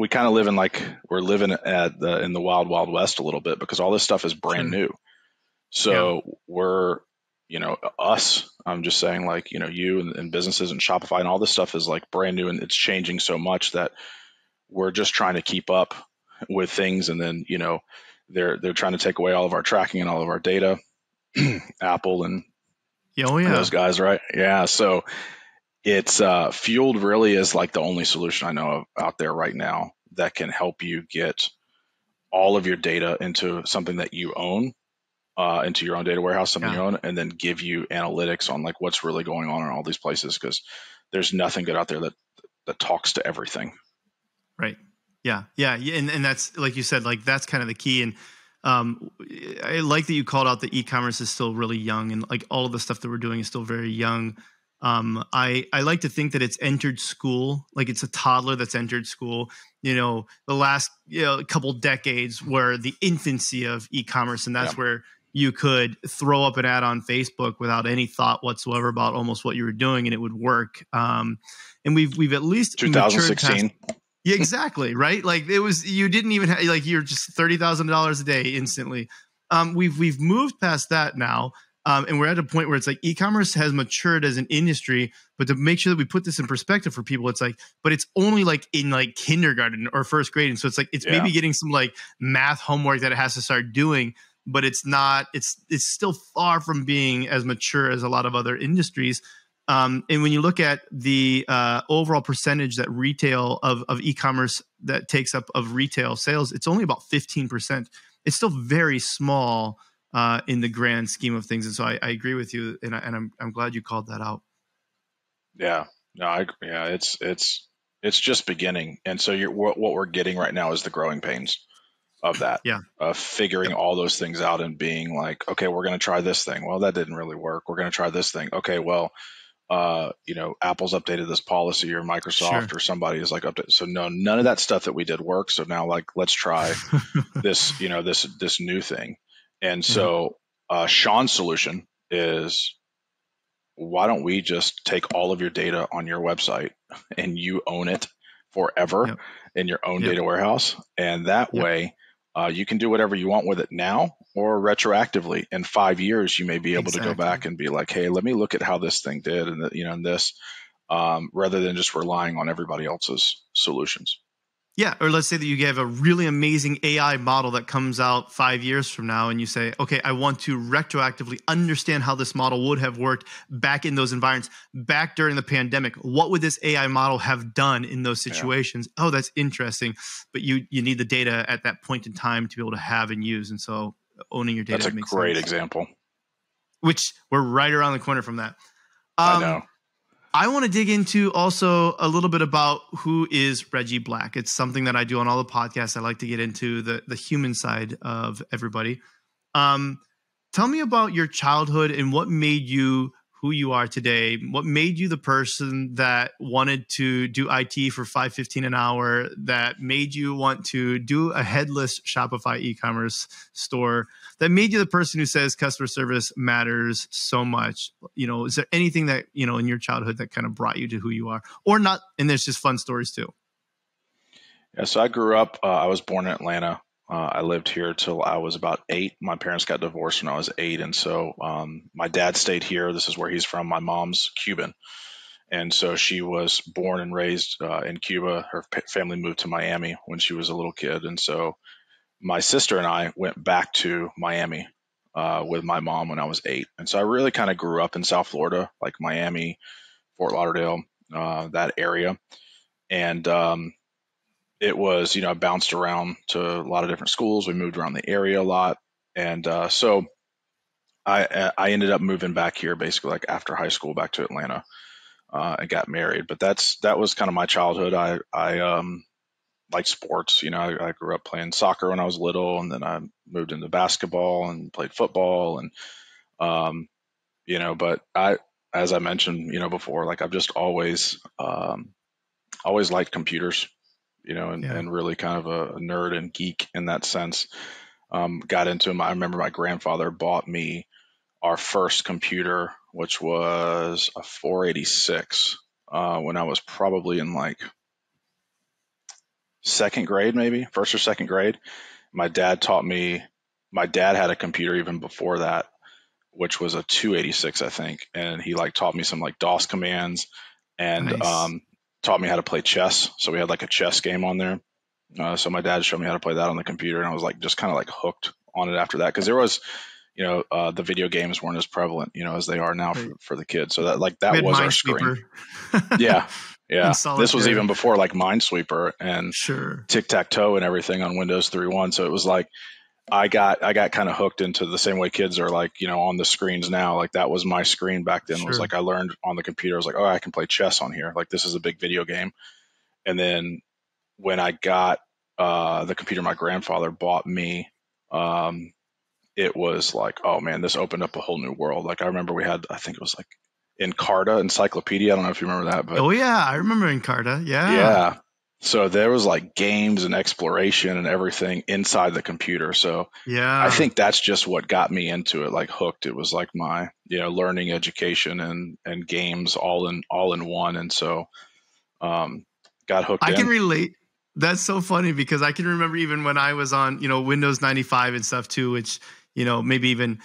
C: kind of live in we're living in the wild west a little bit, because all this stuff is brand new. So we're us, I'm just saying, like you and businesses and Shopify and all this stuff is like brand new, and it's changing so much that we're just trying to keep up with things. And then they're trying to take away all of our tracking and all of our data. Apple and those guys, right? Yeah. So it's Fueled really is like the only solution I know of out there right now that can help you get all of your data into something that you own, into your own data warehouse, something you own, and then give you analytics on like what's really going on in all these places, because there's nothing good out there that talks to everything.
B: Right. Yeah. And that's, like you said, like that's kind of the key. And I like that you called out that e-commerce is still really young, and like all of the stuff that we're doing is still very young. I like to think that it's entered school, like it's a toddler that's entered school, the last couple decades were the infancy of e-commerce. And that's where you could throw up an ad on Facebook without any thought whatsoever about almost what you were doing, and it would work. And we've at least
C: 2016.
B: Yeah, exactly. Right. Like it was, you didn't even have, like, you're just $30,000 a day instantly. We've moved past that now. And we're at a point where it's like e-commerce has matured as an industry, but to make sure that we put this in perspective for people, it's like, but it's only like in like kindergarten or first grade. And so it's like, it's maybe getting some like math homework that it has to start doing, but it's not, it's still far from being as mature as a lot of other industries. And when you look at the overall percentage that retail of e-commerce that takes up of retail sales, it's only about 15%. It's still very small in the grand scheme of things. And so I agree with you, and I'm glad you called that out.
C: Yeah, no, it's just beginning. And so what we're getting right now is the growing pains of that, of figuring all those things out and being like, okay, we're going to try this thing. Well, that didn't really work. We're going to try this thing. Okay, well, Apple's updated this policy, or Microsoft or somebody is like updated. So no, none of that stuff that we did worked. So now like, let's try this, this new thing. And so Sean's solution is, why don't we just take all of your data on your website and you own it forever in your own data warehouse. And that way you can do whatever you want with it now, or retroactively in 5 years, you may be able to go back and be like, hey, let me look at how this thing did. And and this, rather than just relying on everybody else's solutions.
B: Yeah. Or let's say that you have a really amazing AI model that comes out 5 years from now, and you say, okay, I want to retroactively understand how this model would have worked back in those environments, back during the pandemic. What would this AI model have done in those situations? Oh, that's interesting. But you need the data at that point in time to be able to have and use. And so owning your data
C: makes sense. That's a great example.
B: Which we're right around the corner from that.
C: I know.
B: I want to dig into also a little bit about who is Reggie Black. It's something that I do on all the podcasts. I like to get into the human side of everybody. Tell me about your childhood and what made you who you are today. What made you the person that wanted to do IT for $5.15 an hour, that made you want to do a headless Shopify e-commerce store, that made you the person who says customer service matters so much? Is there anything that, in your childhood that kind of brought you to who you are, or not? And there's just fun stories too.
C: Yeah. So I grew up, I was born in Atlanta. I lived here till I was about 8. My parents got divorced when I was 8. And so my dad stayed here. This is where he's from. My mom's Cuban. And so she was born and raised in Cuba. Her family moved to Miami when she was a little kid. And so my sister and I went back to Miami with my mom when I was 8. And so I really kind of grew up in South Florida, like Miami, Fort Lauderdale, that area. And it was, I bounced around to a lot of different schools. We moved around the area a lot. And so I ended up moving back here basically like after high school back to Atlanta, and got married. But that was kind of my childhood. I like sports. I grew up playing soccer when I was little, and then I moved into basketball and played football, and um, but as I mentioned, before, like I've just always liked computers,
B: Yeah.
C: and really kind of a nerd and geek in that sense. Got into them. I remember my grandfather bought me our first computer, which was a 486, when I was probably in like second grade, maybe first or second grade. My dad taught me. My dad had a computer even before that, which was a 286, I think, and he like taught me some like DOS commands, and
B: Nice.
C: taught me how to play chess. So we had like a chess game on there. So my dad showed me how to play that on the computer, and I was like just kind of like hooked on it after that, because there was, the video games weren't as prevalent, as they are now
B: Right.
C: for the kids. So that
B: We
C: that
B: had
C: was our screen.
B: Minesweeper.
C: Yeah,
B: And
C: yeah. This was
B: solitaire.
C: even before like Minesweeper and
B: Sure.
C: tic-tac-toe and everything on Windows 3.1. So it was like I got kind of hooked into the same way kids are like, on the screens now. Like that was my screen back then. Was
B: Sure.
C: like I learned on the computer. I was like, oh, I can play chess on here. Like this is a big video game. And then when I got the computer my grandfather bought me, um, it was like, oh man, this opened up a whole new world. Like I remember we had, I think it was like Encarta Encyclopedia. I don't know if you remember that, but
B: Oh yeah, I remember Encarta. Yeah.
C: yeah. So there was like games and exploration and everything inside the computer. So I
B: Yeah.
C: think that's just what got me into it, like hooked. It was like my, learning, education, and games all in one. And so got hooked
B: I can
C: in.
B: relate. That's so funny because I can remember even when I was on, Windows 95 and stuff too, which, maybe even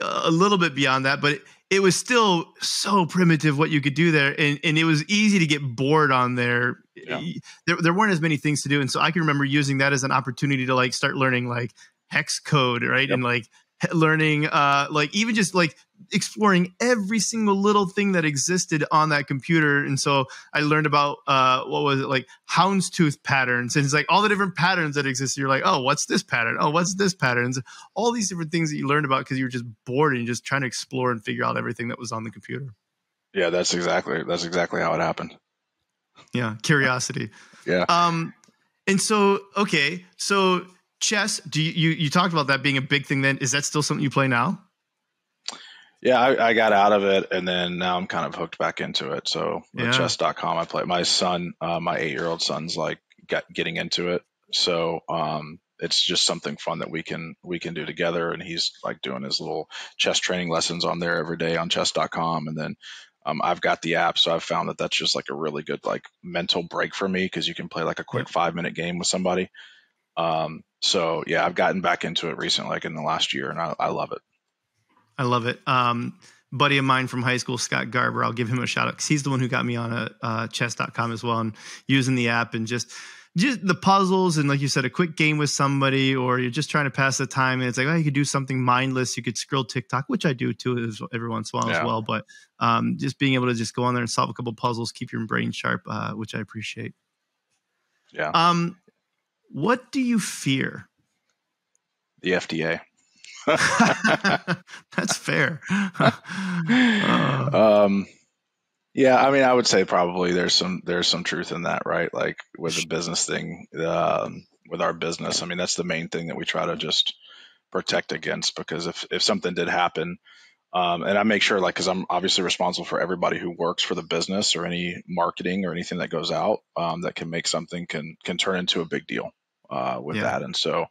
B: a little bit beyond that, but it was still so primitive what you could do there. And it was easy to get bored on there.
C: Yeah.
B: There weren't as many things to do. And so I can remember using that as an opportunity to like start learning like hex code, right?
C: Yep.
B: And like learning, like even just like exploring every single little thing that existed on that computer. And so I learned about what was it, like houndstooth patterns, and it's like all the different patterns that exist. You're like, oh, what's this pattern? Oh, what's this pattern? And all these different things that you learned about because you were just bored and just trying to explore and figure out everything that was on the computer.
C: Yeah, that's exactly how it happened.
B: Yeah, curiosity.
C: Yeah.
B: And so okay, so chess. Do you talked about that being a big thing? Then is that still something you play now?
C: Yeah, I got out of it, and then now I'm kind of hooked back into it. So the
B: Yeah.
C: chess.com, I play. My son, my 8-year-old son's like getting into it. So it's just something fun that we can do together. And he's like doing his little chess training lessons on there every day on chess.com. And then I've got the app, so I've found that that's just like a really good like mental break for me, because you can play like a quick 5-minute game with somebody. So yeah, I've gotten back into it recently, like in the last year, and I love it.
B: I love it. Buddy of mine from high school, Scott Garber, I'll give him a shout out because he's the one who got me on chess.com as well, and using the app and just the puzzles. And like you said, a quick game with somebody, or you're just trying to pass the time. And it's like, oh, you could do something mindless. You could scroll TikTok, which I do too every once in a while as well. But just being able to just go on there and solve a couple puzzles, keep your brain sharp, which I appreciate.
C: Yeah.
B: What do you fear?
C: The FDA.
B: That's fair.
C: Yeah, I mean, I would say probably there's some truth in that, right? Like with the business thing, with our business, I mean, that's the main thing that we try to just protect against, because if something did happen, and I make sure, like, because I'm obviously responsible for everybody who works for the business, or any marketing or anything that goes out, that can make something can turn into a big deal with that. And so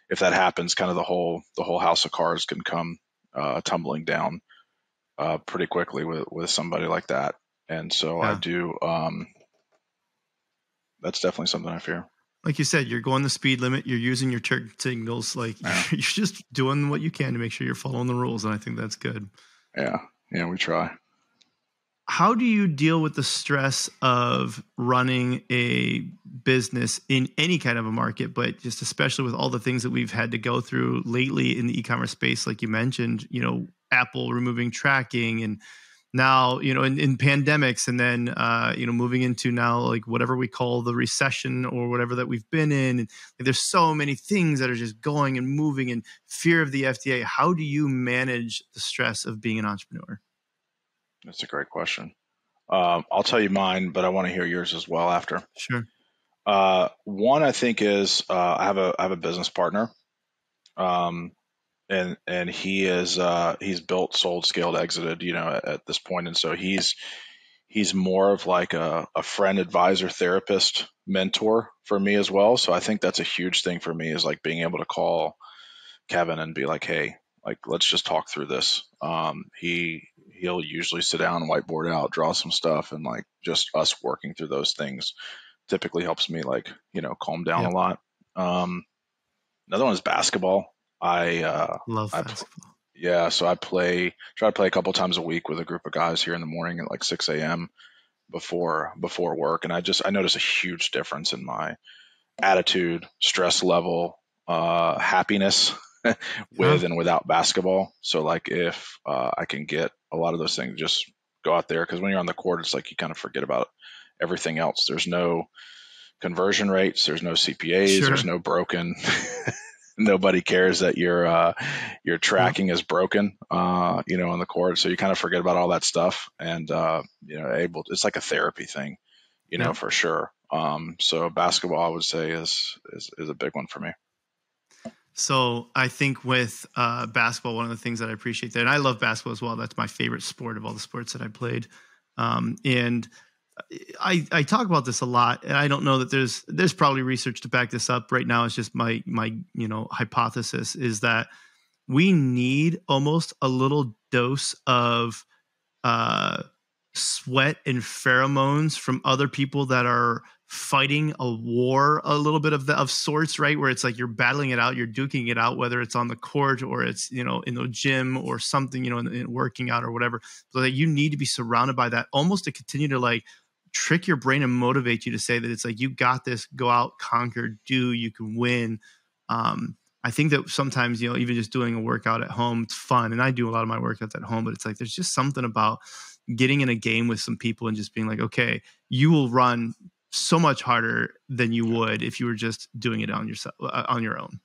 C: if that happens, kind of the whole house of cards can come tumbling down pretty quickly with somebody like that. And so I do. That's definitely something I fear.
B: Like you said, you're going the speed limit. You're using your turn signals. Like you're just doing what you can to make sure you're following the rules. And I think that's good.
C: Yeah, we try.
B: How do you deal with the stress of running a business in any kind of a market, but just especially with all the things that we've had to go through lately in the e-commerce space? Like you mentioned, Apple removing tracking and now, in pandemics, and then, moving into now, like whatever we call the recession or whatever that we've been in. And there's so many things that are just going and moving, and fear of the FDA. How do you manage the stress of being an entrepreneur?
C: That's a great question. I'll tell you mine, but I want to hear yours as well after.
B: Sure.
C: One, I think, is I have a business partner, and he's built, sold, scaled, exited, at this point, and so he's more of like a friend, advisor, therapist, mentor for me as well. So I think that's a huge thing for me, is like being able to call Kevin and be like, hey, like, let's just talk through this. He'll usually sit down, whiteboard out, draw some stuff, and like just us working through those things typically helps me, like, calm down a lot. Another one is basketball. I
B: love basketball.
C: Yeah, so I try to play a couple times a week with a group of guys here in the morning at like 6 a.m. before work, and I notice a huge difference in my attitude, stress level, happiness with and without basketball. So like if I can get a lot of those things, just go out there, because when you're on the court, it's like you kind of forget about everything else. There's no conversion rates, there's no CPAs, there's no broken. Nobody cares that your tracking is broken, on the court. So you kind of forget about all that stuff, and it's like a therapy thing, for sure. So basketball, I would say, is a big one for me.
B: So I think with basketball, one of the things that I appreciate there, and I love basketball as well. That's my favorite sport of all the sports that I played. And I talk about this a lot, and I don't know that there's probably research to back this up. Right now, it's just my hypothesis is that we need almost a little dose of sweat and pheromones from other people that are fighting a war, a little bit of sorts, right? Where it's like you're battling it out, you're duking it out, whether it's on the court or it's, in the gym or something, in working out or whatever. So that you need to be surrounded by that, almost to continue to like trick your brain and motivate you to say that it's like, you got this, go out, conquer, do, you can win. I think that sometimes, even just doing a workout at home, it's fun. And I do a lot of my workouts at home, but it's like, there's just something about getting in a game with some people and just being like, okay, you will run so much harder than you would if you were just doing it on yourself, on your own.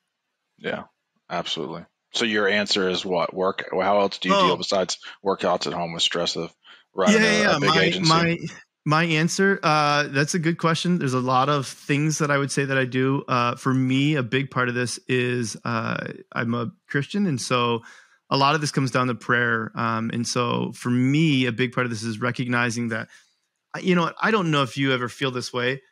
C: Yeah, absolutely. So your answer is what? Work? How else do you deal besides workouts at home with stress of running a big agency?
B: My answer, that's a good question. There's a lot of things that I would say that I do. For me, a big part of this is I'm a Christian. And so a lot of this comes down to prayer. And so for me, a big part of this is recognizing that, I don't know if you ever feel this way.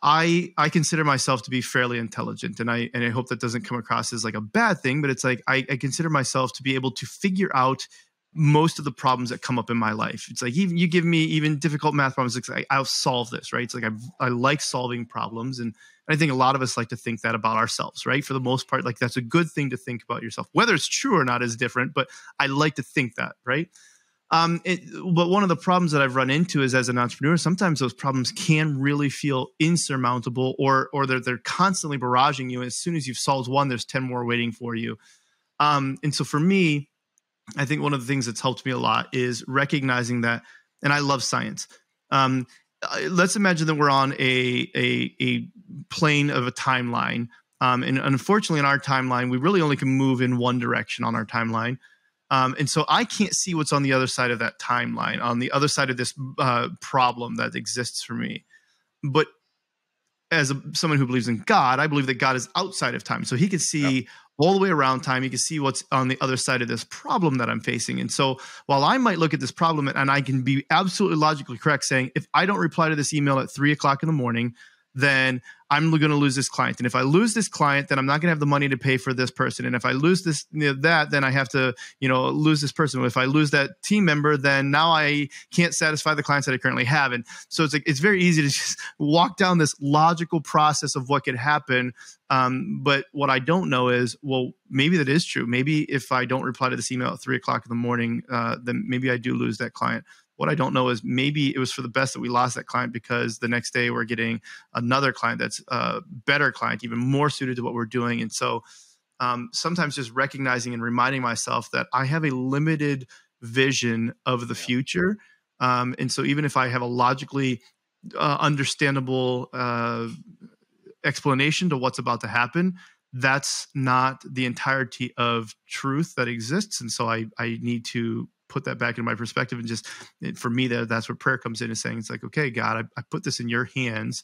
B: I consider myself to be fairly intelligent, and I hope that doesn't come across as like a bad thing, but it's like I consider myself to be able to figure out most of the problems that come up in my life. It's like, even you give me even difficult math problems, it's like I'll solve this, right? It's like I like solving problems, and I think a lot of us like to think that about ourselves, right? For the most part, like that's a good thing to think about yourself. Whether it's true or not is different, but I like to think that, right? But one of the problems that I've run into is, as an entrepreneur, sometimes those problems can really feel insurmountable, or they're constantly barraging you. And as soon as you've solved one, there's 10 more waiting for you. And so for me, I think one of the things that's helped me a lot is recognizing that, and I love science. Let's imagine that we're on a plane of a timeline. And unfortunately, in our timeline, we really only can move in one direction on our timeline. And so I can't see what's on the other side of that timeline, on the other side of this problem that exists for me. But as someone who believes in God, I believe that God is outside of time. So he can see all the way around time. He can see what's on the other side of this problem that I'm facing. And so while I might look at this problem and I can be absolutely logically correct saying, if I don't reply to this email at 3:00 in the morning, then I'm going to lose this client. And if I lose this client, then I'm not going to have the money to pay for this person. And if I lose this, that, then I have to, lose this person. If I lose that team member, then now I can't satisfy the clients that I currently have. And so it's like, it's very easy to just walk down this logical process of what could happen. But what I don't know is, well, maybe that is true. Maybe if I don't reply to this email at 3:00 in the morning, then maybe I do lose that client. What I don't know is maybe it was for the best that we lost that client, because the next day we're getting another client that's a better client, even more suited to what we're doing. And so sometimes just recognizing and reminding myself that I have a limited vision of the future. And so even if I have a logically understandable explanation to what's about to happen, that's not the entirety of truth that exists. And so I need to put that back in my perspective. And just, for me, that's where prayer comes in, is saying, it's like, okay, God, I put this in your hands.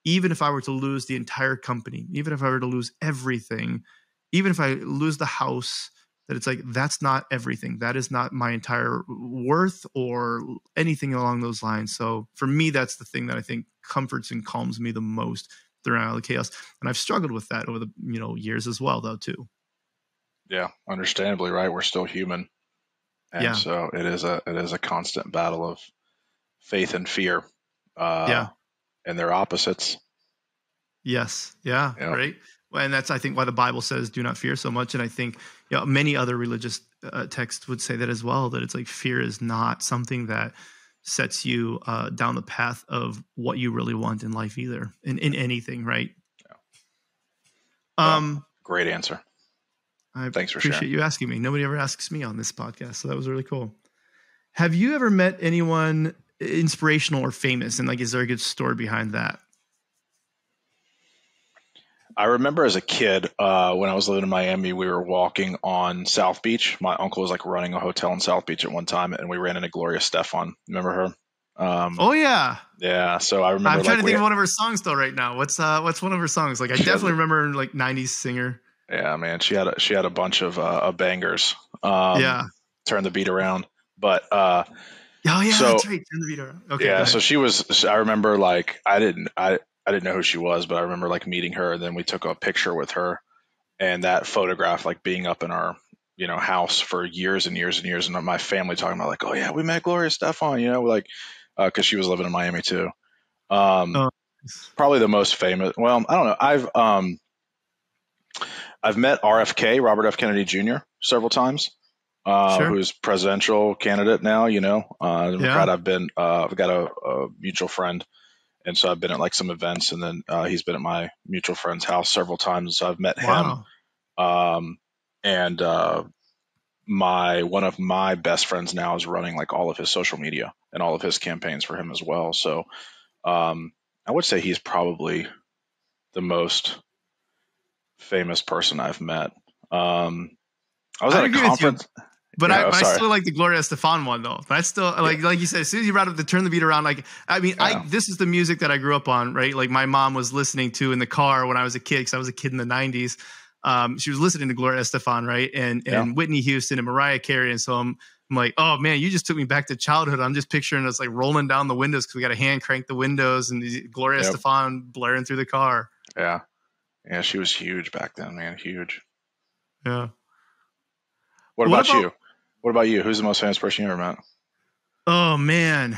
B: Even if I were to lose the entire company, even if I were to lose everything, even if I lose the house, that it's like, that's not everything. That is not my entire worth or anything along those lines. So for me, that's the thing that I think comforts and calms me the most throughout all the chaos. And I've struggled with that over the years as well, though, too.
C: Yeah, understandably, right? We're still human. And so it is a constant battle of faith and fear. And they're opposites.
B: Yes. Yeah. Yep. Right. And that's, I think, why the Bible says, do not fear so much. And I think many other religious texts would say that as well, that it's like, fear is not something that sets you down the path of what you really want in life either, in anything. Right.
C: Yeah. Great answer.
B: Thanks for sharing. Appreciate you asking me. Nobody ever asks me on this podcast. So that was really cool. Have you ever met anyone inspirational or famous? And like, is there a good story behind that?
C: I remember as a kid, when I was living in Miami, we were walking on South Beach. My uncle was like running a hotel in South Beach at one time, and we ran into Gloria Estefan. Remember her?
B: Oh yeah.
C: Yeah. So I remember.
B: I'm trying to think of one of her songs though right now. What's one of her songs? Like, I definitely remember like 90s singer.
C: Yeah, man. She had a bunch of bangers. Turn the Beat Around. But
B: oh yeah, so, that's right. Turn the Beat Around. Okay.
C: Yeah. So she was. I remember like I didn't know who she was, but I remember like meeting her, and then we took a picture with her, and that photograph like being up in our house for years and years and years, and my family talking about like, oh yeah, we met Gloria Estefan, like because she was living in Miami too. Probably the most famous. Well, I don't know. I've met RFK, Robert F. Kennedy Jr. several times, who's presidential candidate now. Democrat. I've got a mutual friend. And so I've been at like some events, and then he's been at my mutual friend's house several times. So I've met him. And one of my best friends now is running like all of his social media and all of his campaigns for him as well. So I would say he's probably the most famous person I've met. I was at a conference.
B: But I still like the Gloria Estefan one though. That's still like you said, as soon as you brought up the Turn the Beat Around, like, I mean, this is the music that I grew up on, right? Like my mom was listening to in the car when I was a kid, because I was a kid in the 90s. She was listening to Gloria Estefan, right? And Whitney Houston and Mariah Carey. And so I'm like, oh man, you just took me back to childhood. I'm just picturing us like rolling down the windows, because we got to hand crank the windows, and Gloria Estefan blaring through the car.
C: Yeah. Yeah. She was huge back then, man. Huge.
B: Yeah.
C: What about you? What about you? Who's the most famous person you ever met?
B: Oh man,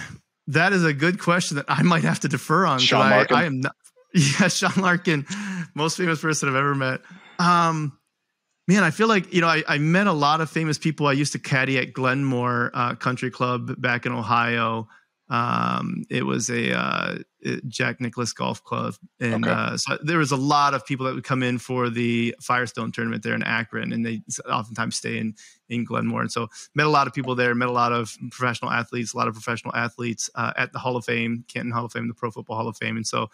B: that is a good question that I might have to defer on.
C: Sean Larkin.
B: I am not. Yeah, Sean Larkin, most famous person I've ever met. Man, I feel like I met a lot of famous people. I used to caddy at Glenmore Country Club back in Ohio. It was a Jack Nicklaus Golf Club, and so there was a lot of people that would come in for the Firestone tournament there in Akron, and they oftentimes stay in Glenmore. And so met a lot of people there, met a lot of professional athletes at the Hall of Fame, Canton Hall of Fame, the Pro Football Hall of Fame. And so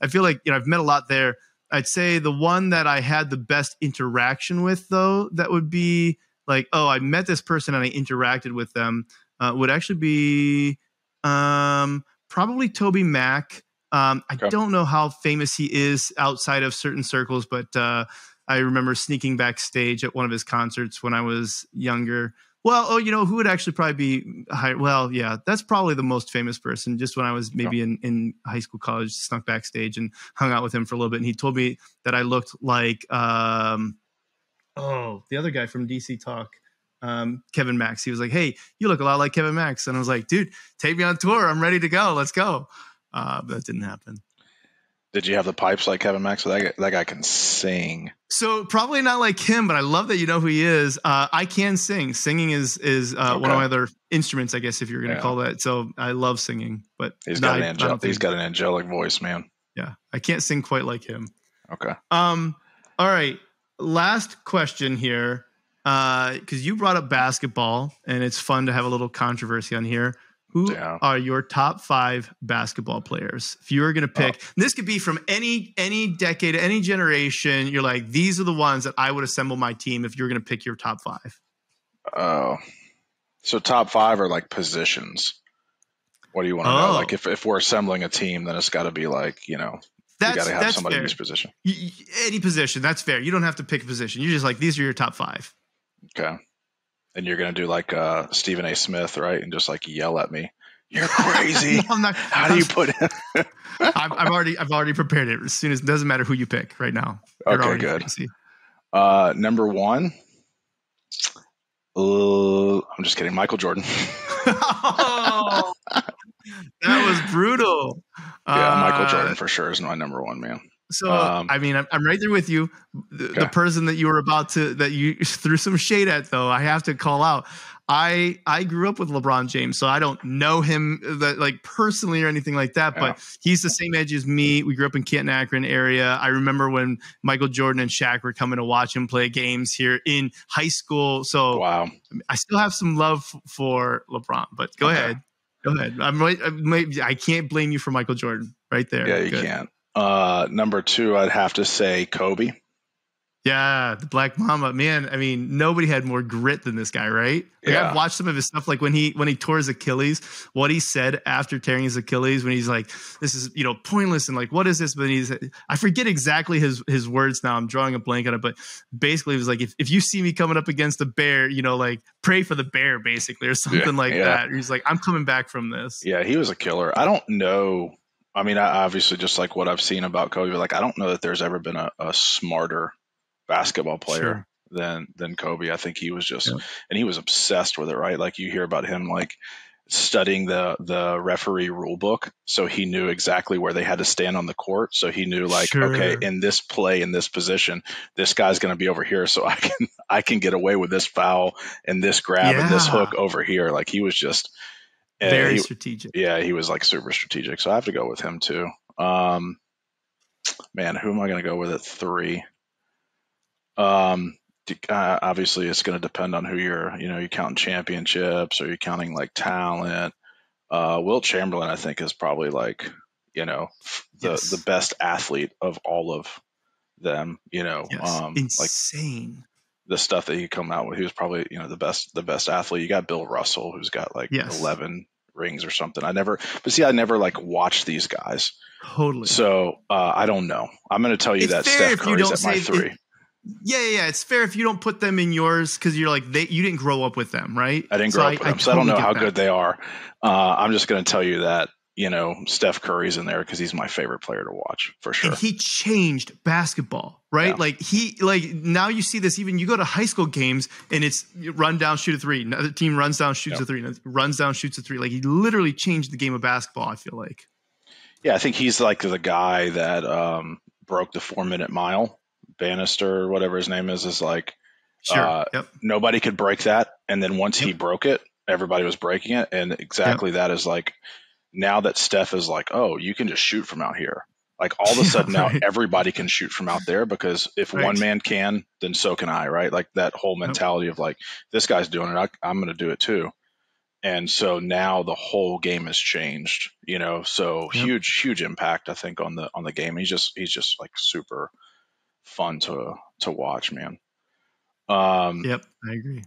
B: I feel like I've met a lot there. I'd say the one that I had the best interaction with, though, that would be like, oh, I met this person and I interacted with them, would actually be probably Toby Mac. I don't know how famous he is outside of certain circles, but I remember sneaking backstage at one of his concerts when I was younger. Well, who would actually probably be higher? Well, yeah, that's probably the most famous person. Just when I was maybe in high school, college, snuck backstage and hung out with him for a little bit. And he told me that I looked like, the other guy from DC Talk, Kevin Max. He was like, hey, you look a lot like Kevin Max. And I was like, dude, take me on tour. I'm ready to go. Let's go. But that didn't happen.
C: Did you have the pipes like Kevin Max? That guy can sing.
B: So probably not like him, but I love that you know who he is. I can sing. Singing is one of my other instruments, I guess, if you're going to call that. So I love singing, but
C: he's got an angelic voice, man.
B: Yeah, I can't sing quite like him.
C: Okay.
B: All right. Last question here. because you brought up basketball, and it's fun to have a little controversy on here. Who are your top 5 basketball players? If you were going to pick, this could be from any decade, any generation. You're like, these are the ones that I would assemble my team if you were going to pick your top 5.
C: Oh, so top 5 are like positions. What do you want to know? Like if we're assembling a team, then it's got to be like, you got to have somebody in each position.
B: Any position, that's fair. You don't have to pick a position. You're just like, these are your top 5.
C: Okay. And you're going to do like Stephen A. Smith, right? And just like yell at me. You're crazy. No, I'm not. How do you put it?
B: I've already prepared it. As soon as it doesn't matter who you pick right now.
C: Okay, good. Number 1. I'm just kidding. Michael Jordan.
B: Oh, that was brutal.
C: Yeah, Michael Jordan for sure is my number 1, man.
B: So, I mean, I'm right there with you. The person that you were that you threw some shade at, though, I have to call out. I grew up with LeBron James, so I don't know him like personally or anything like that, but he's the same age as me. We grew up in Canton, Akron area. I remember when Michael Jordan and Shaq were coming to watch him play games here in high school. So I still have some love for LeBron, but go ahead. Go ahead. I can't blame you for Michael Jordan right there.
C: Yeah, you can't. Number 2, I'd have to say Kobe.
B: Yeah, the Black Mamba, man. I mean, nobody had more grit than this guy, right? Like, I've watched some of his stuff, like when he tore his Achilles, what he said after tearing his Achilles, when he's like, "This is pointless," and like, "What is this?" But I forget exactly his words now. I'm drawing a blank on it, but basically, it was like, if you see me coming up against a bear, like pray for the bear, basically, or something like that. He's like, "I'm coming back from this."
C: Yeah, he was a killer. I don't know. I mean, I obviously just like what I've seen about Kobe, like I don't know that there's ever been a smarter basketball player than Kobe. I think he was just, and he was obsessed with it, right? Like you hear about him like studying the referee rule book, so he knew exactly where they had to stand on the court. So he knew like, okay, in this play, in this position, this guy's going to be over here, so I can get away with this foul and this grab and this hook over here. Like he was just
B: very strategic.
C: Yeah, he was like super strategic. So I have to go with him too. Man, who am I going to go with at 3? Obviously it's going to depend on who you're counting championships or you're counting like talent. Wilt Chamberlain, I think, is probably like, the best athlete of all of them,
B: insane.
C: Like the stuff that he come out with. He was probably, the best athlete. You got Bill Russell, who's got like 11 rings or something. I never like watched these guys.
B: Totally.
C: So I don't know. I'm going to tell you that Steph Curry's at my 3.
B: Yeah. It's fair if you don't put them in yours because you're like you didn't grow up with them, right?
C: I didn't grow up with them, so I don't know how good they are. I'm just going to tell you that Steph Curry's in there because he's my favorite player to watch for sure.
B: And he changed basketball, right? Yeah. Like now you see this. Even you go to high school games and it's run down, shoot a 3. Another team runs down, shoots a 3. Runs down, shoots a 3. Like he literally changed the game of basketball. I feel like.
C: Yeah, I think he's like the guy that broke the 4-minute mile. Bannister, whatever his name is like, nobody could break that. And then once he broke it, everybody was breaking it. And exactly that is like, now that Steph is like, oh, you can just shoot from out here. Like all of a sudden now everybody can shoot from out there because if one man can, then so can I, right? Like that whole mentality of like, this guy's doing it, I'm going to do it too. And so now the whole game has changed, so huge impact, I think, on the game. He's just like super fun to watch, man.
B: I agree.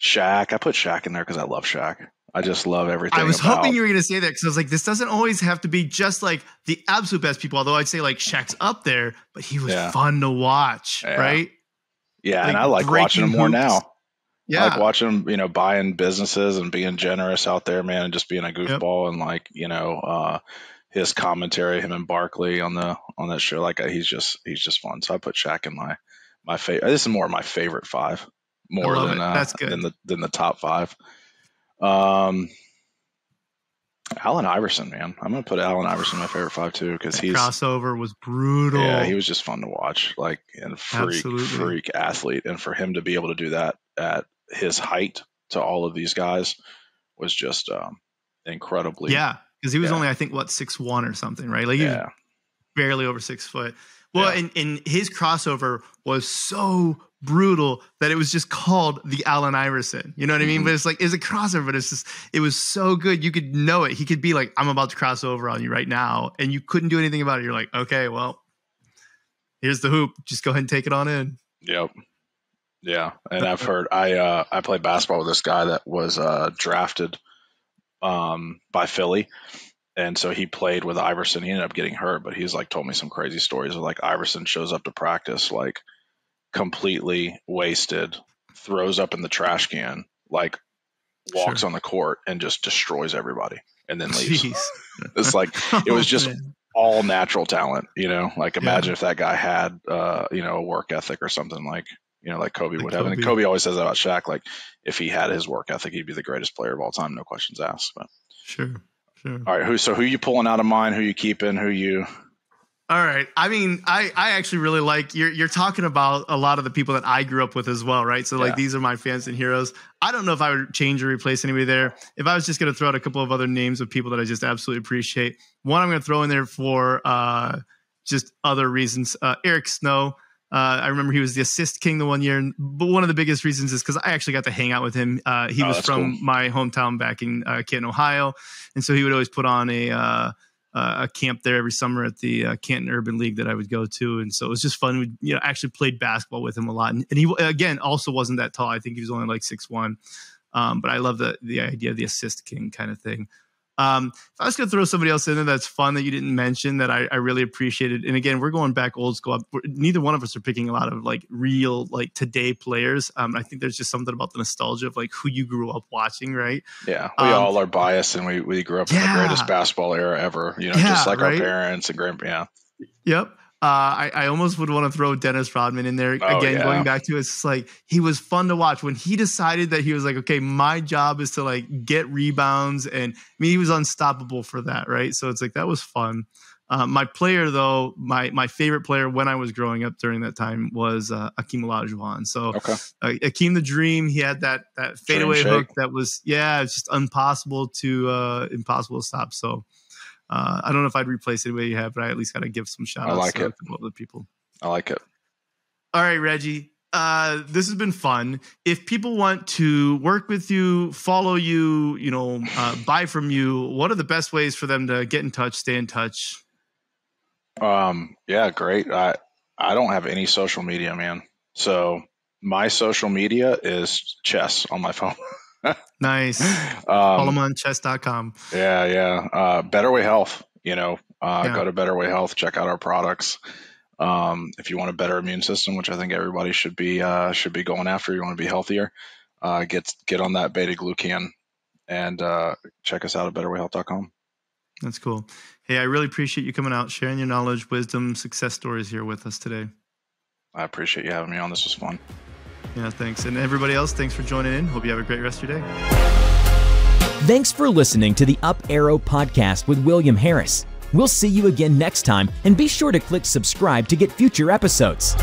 C: Shaq, I put Shaq in there because I love Shaq. I just love everything.
B: I was hoping you were going to say that because I was like, this doesn't always have to be just like the absolute best people. Although I'd say like Shaq's up there, but he was fun to watch, right?
C: Yeah,
B: like,
C: and I like watching him more now.
B: Yeah,
C: I like watching him, buying businesses and being generous out there, man, and just being a goofball and like, his commentary, him and Barkley on that show, like he's just fun. So I put Shaq in my favorite. This is more my favorite 5, more than
B: that's good.
C: than the top 5. Allen Iverson, man, I'm gonna put Allen Iverson in my favorite 5 too because his
B: crossover was brutal.
C: Yeah, he was just fun to watch, like and freak athlete, and for him to be able to do that at his height to all of these guys was just incredibly.
B: Yeah. Because he was only, I think, 6'1" or something, right? Like he was barely over 6 foot. Well, and his crossover was so brutal that it was just called the Allen Iverson. You know what I mean? But it's like, it's a crossover, but it was so good. You could know it. He could be like, I'm about to cross over on you right now. And you couldn't do anything about it. You're like, okay, well, here's the hoop. Just go ahead and take it on in.
C: Yep. Yeah. And I've heard, I played basketball with this guy that was drafted by Philly. And so he played with Iverson. He ended up getting hurt, but he's like told me some crazy stories of like Iverson shows up to practice like completely wasted, throws up in the trash can, like walks on the court and just destroys everybody and then leaves. It's like, it was just all natural talent, you know, like imagine if that guy had, you know, a work ethic or something like, you know, like Kobe would have. And Kobe always says that about Shaq. Like if he had his work ethic, he'd be the greatest player of all time. No questions asked. But
B: Sure.
C: All right. Who you pulling out of mine? Who you keeping? Who you?
B: All right. I mean, I actually really like you're talking about a lot of the people that I grew up with as well, right? So like these are my fans and heroes. I don't know if I would change or replace anybody there. If I was just going to throw out a couple of other names of people that I just absolutely appreciate, one I'm going to throw in there for just other reasons. Eric Snow. I remember he was the assist king the one year, but one of the biggest reasons is because I actually got to hang out with him. He was from my hometown back in Canton, Ohio, and so he would always put on a camp there every summer at the Canton Urban League that I would go to, and so it was just fun. We actually played basketball with him a lot, and he again also wasn't that tall. I think he was only like 6'1", but I love the idea of the assist king kind of thing. If I was going to throw somebody else in there that's fun that you didn't mention that I really appreciated, and again, we're going back old school. Neither one of us are picking a lot of like real like today players. I think there's just something about the nostalgia of like who you grew up watching, right?
C: Yeah, we all are biased, and we grew up in the greatest basketball era ever. You know, just like our parents and grandparents.
B: Yep. I almost would want to throw Dennis Rodman in there again. Going back to it's like he was fun to watch when he decided that he was like, okay, my job is to like get rebounds, and I mean he was unstoppable for that, right? So it's like that was fun. My player though, my favorite player when I was growing up during that time was Akeem Olajuwon. So Akeem the Dream, he had that fadeaway hook that was it's just impossible to stop. So. I don't know if I'd replace anybody you have, but I at least got to give some shout outs to other people. I like it. All right, Reggie. This has been fun. If people want to work with you, follow you, buy from you, what are the best ways for them to get in touch, stay in touch?
C: Yeah, great. I don't have any social media, man. So my social media is chess on my phone.
B: Nice. Follow them on chess.com.
C: Yeah. Better Way Health, go to Better Way Health, check out our products. If you want a better immune system, which I think everybody should be going after, you want to be healthier, get on that Beta Glucan and check us out at betterwayhealth.com.
B: That's cool. Hey, I really appreciate you coming out, sharing your knowledge, wisdom, success stories here with us today. I appreciate you having me on. This was fun. Yeah, thanks. And everybody else, thanks for joining in. Hope you have a great rest of your day.
A: Thanks for listening to the Up Arrow podcast with William Harris. We'll see you again next time, and be sure to click subscribe to get future episodes.